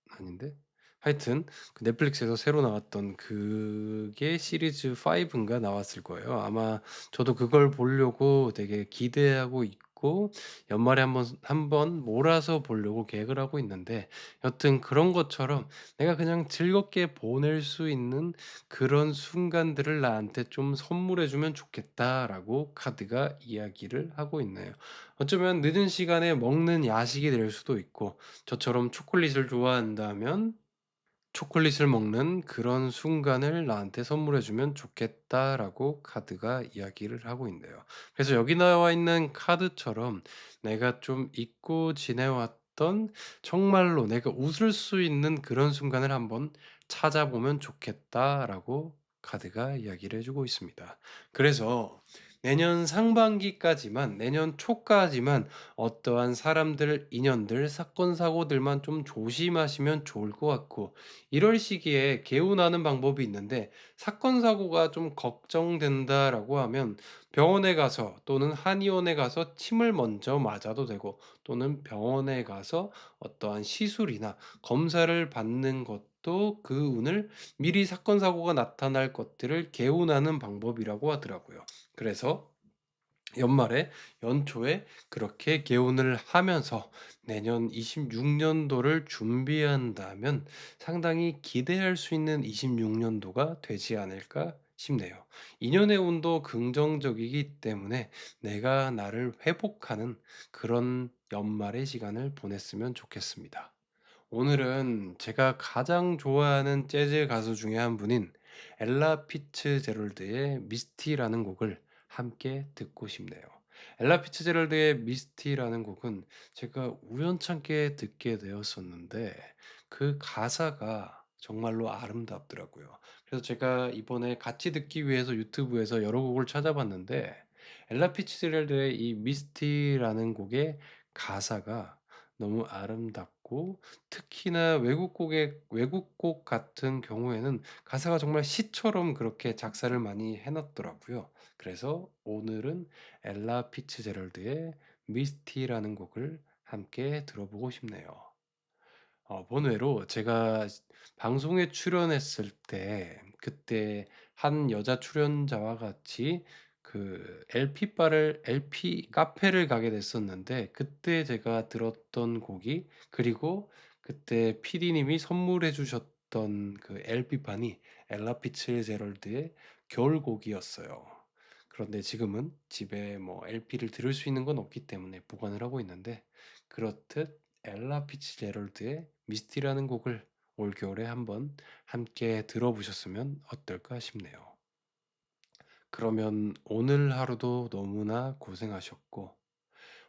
아닌데? 하여튼 그 넷플릭스에서 새로 나왔던 그게 시리즈 5 인가 나왔을 거예요. 아마 저도 그걸 보려고 되게 기대하고 있고, 연말에 한번 몰아서 보려고 계획을 하고 있는데, 여튼 그런 것처럼 내가 그냥 즐겁게 보낼 수 있는 그런 순간들을 나한테 좀 선물해 주면 좋겠다라고 카드가 이야기를 하고 있네요. 어쩌면 늦은 시간에 먹는 야식이 될 수도 있고, 저처럼 초콜릿을 좋아한다면 초콜릿을 먹는 그런 순간을 나한테 선물해 주면 좋겠다라고 카드가 이야기를 하고 있네요. 그래서 여기 나와 있는 카드처럼 내가 좀 잊고 지내왔던, 정말로 내가 웃을 수 있는 그런 순간을 한번 찾아보면 좋겠다라고 카드가 이야기를 해 주고 있습니다. 그래서 내년 상반기까지만, 내년 초까지만 어떠한 사람들, 인연들, 사건, 사고들만 좀 조심하시면 좋을 것 같고, 이럴 시기에 개운하는 방법이 있는데, 사건 사고가 좀 걱정된다라고 하면 병원에 가서 또는 한의원에 가서 침을 먼저 맞아도 되고, 또는 병원에 가서 어떠한 시술이나 검사를 받는 것도 그 운을, 미리 사건 사고가 나타날 것들을 개운하는 방법이라고 하더라고요. 그래서 연말에, 연초에 그렇게 개운을 하면서 내년 26년도를 준비한다면 상당히 기대할 수 있는 26년도가 되지 않을까 싶네요. 인연의 운도 긍정적이기 때문에 내가 나를 회복하는 그런 연말의 시간을 보냈으면 좋겠습니다. 오늘은 제가 가장 좋아하는 재즈 가수 중에 한 분인 엘라 피츠제럴드의 미스티라는 곡을 함께 듣고 싶네요. 엘라 피츠제럴드의 미스티라는 곡은 제가 우연찮게 듣게 되었었는데, 그 가사가 정말로 아름답더라고요. 그래서 제가 이번에 같이 듣기 위해서 유튜브에서 여러 곡을 찾아봤는데, 엘라 피츠제럴드의 이 미스티라는 곡의 가사가 너무 아름답고, 특히나 외국 곡 같은 경우에는 가사가 정말 시처럼 그렇게 작사를 많이 해 놨더라고요. 그래서 오늘은 엘라 피츠제럴드의 미스티라는 곡을 함께 들어보고 싶네요. 본외로 제가 방송에 출연했을 때, 그때 한 여자 출연자와 같이 그 LP 카페를 가게 됐었는데, 그때 제가 들었던 곡이, 그리고 그때 PD님이 선물해 주셨던 그 LP판이 엘라 피츠제럴드의 겨울곡이었어요. 그런데 지금은 집에 뭐 LP를 들을 수 있는 건 없기 때문에 보관을 하고 있는데, 그렇듯 엘라 피츠제럴드의 미스티라는 곡을 올겨울에 한번 함께 들어보셨으면 어떨까 싶네요. 그러면 오늘 하루도 너무나 고생하셨고,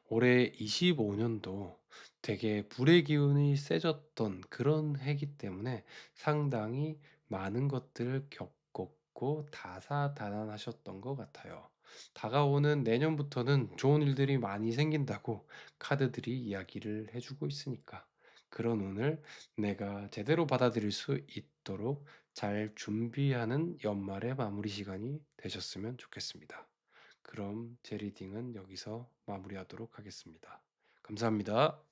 올해 25년도 되게 불의 기운이 세졌던 그런 해기 때문에 상당히 많은 것들을 겪었고 다사다난하셨던 것 같아요. 다가오는 내년부터는 좋은 일들이 많이 생긴다고 카드들이 이야기를 해주고 있으니까, 그런 운을 내가 제대로 받아들일 수 있도록 잘 준비하는 연말의 마무리 시간이 되셨으면 좋겠습니다. 그럼 제 리딩은 여기서 마무리하도록 하겠습니다. 감사합니다.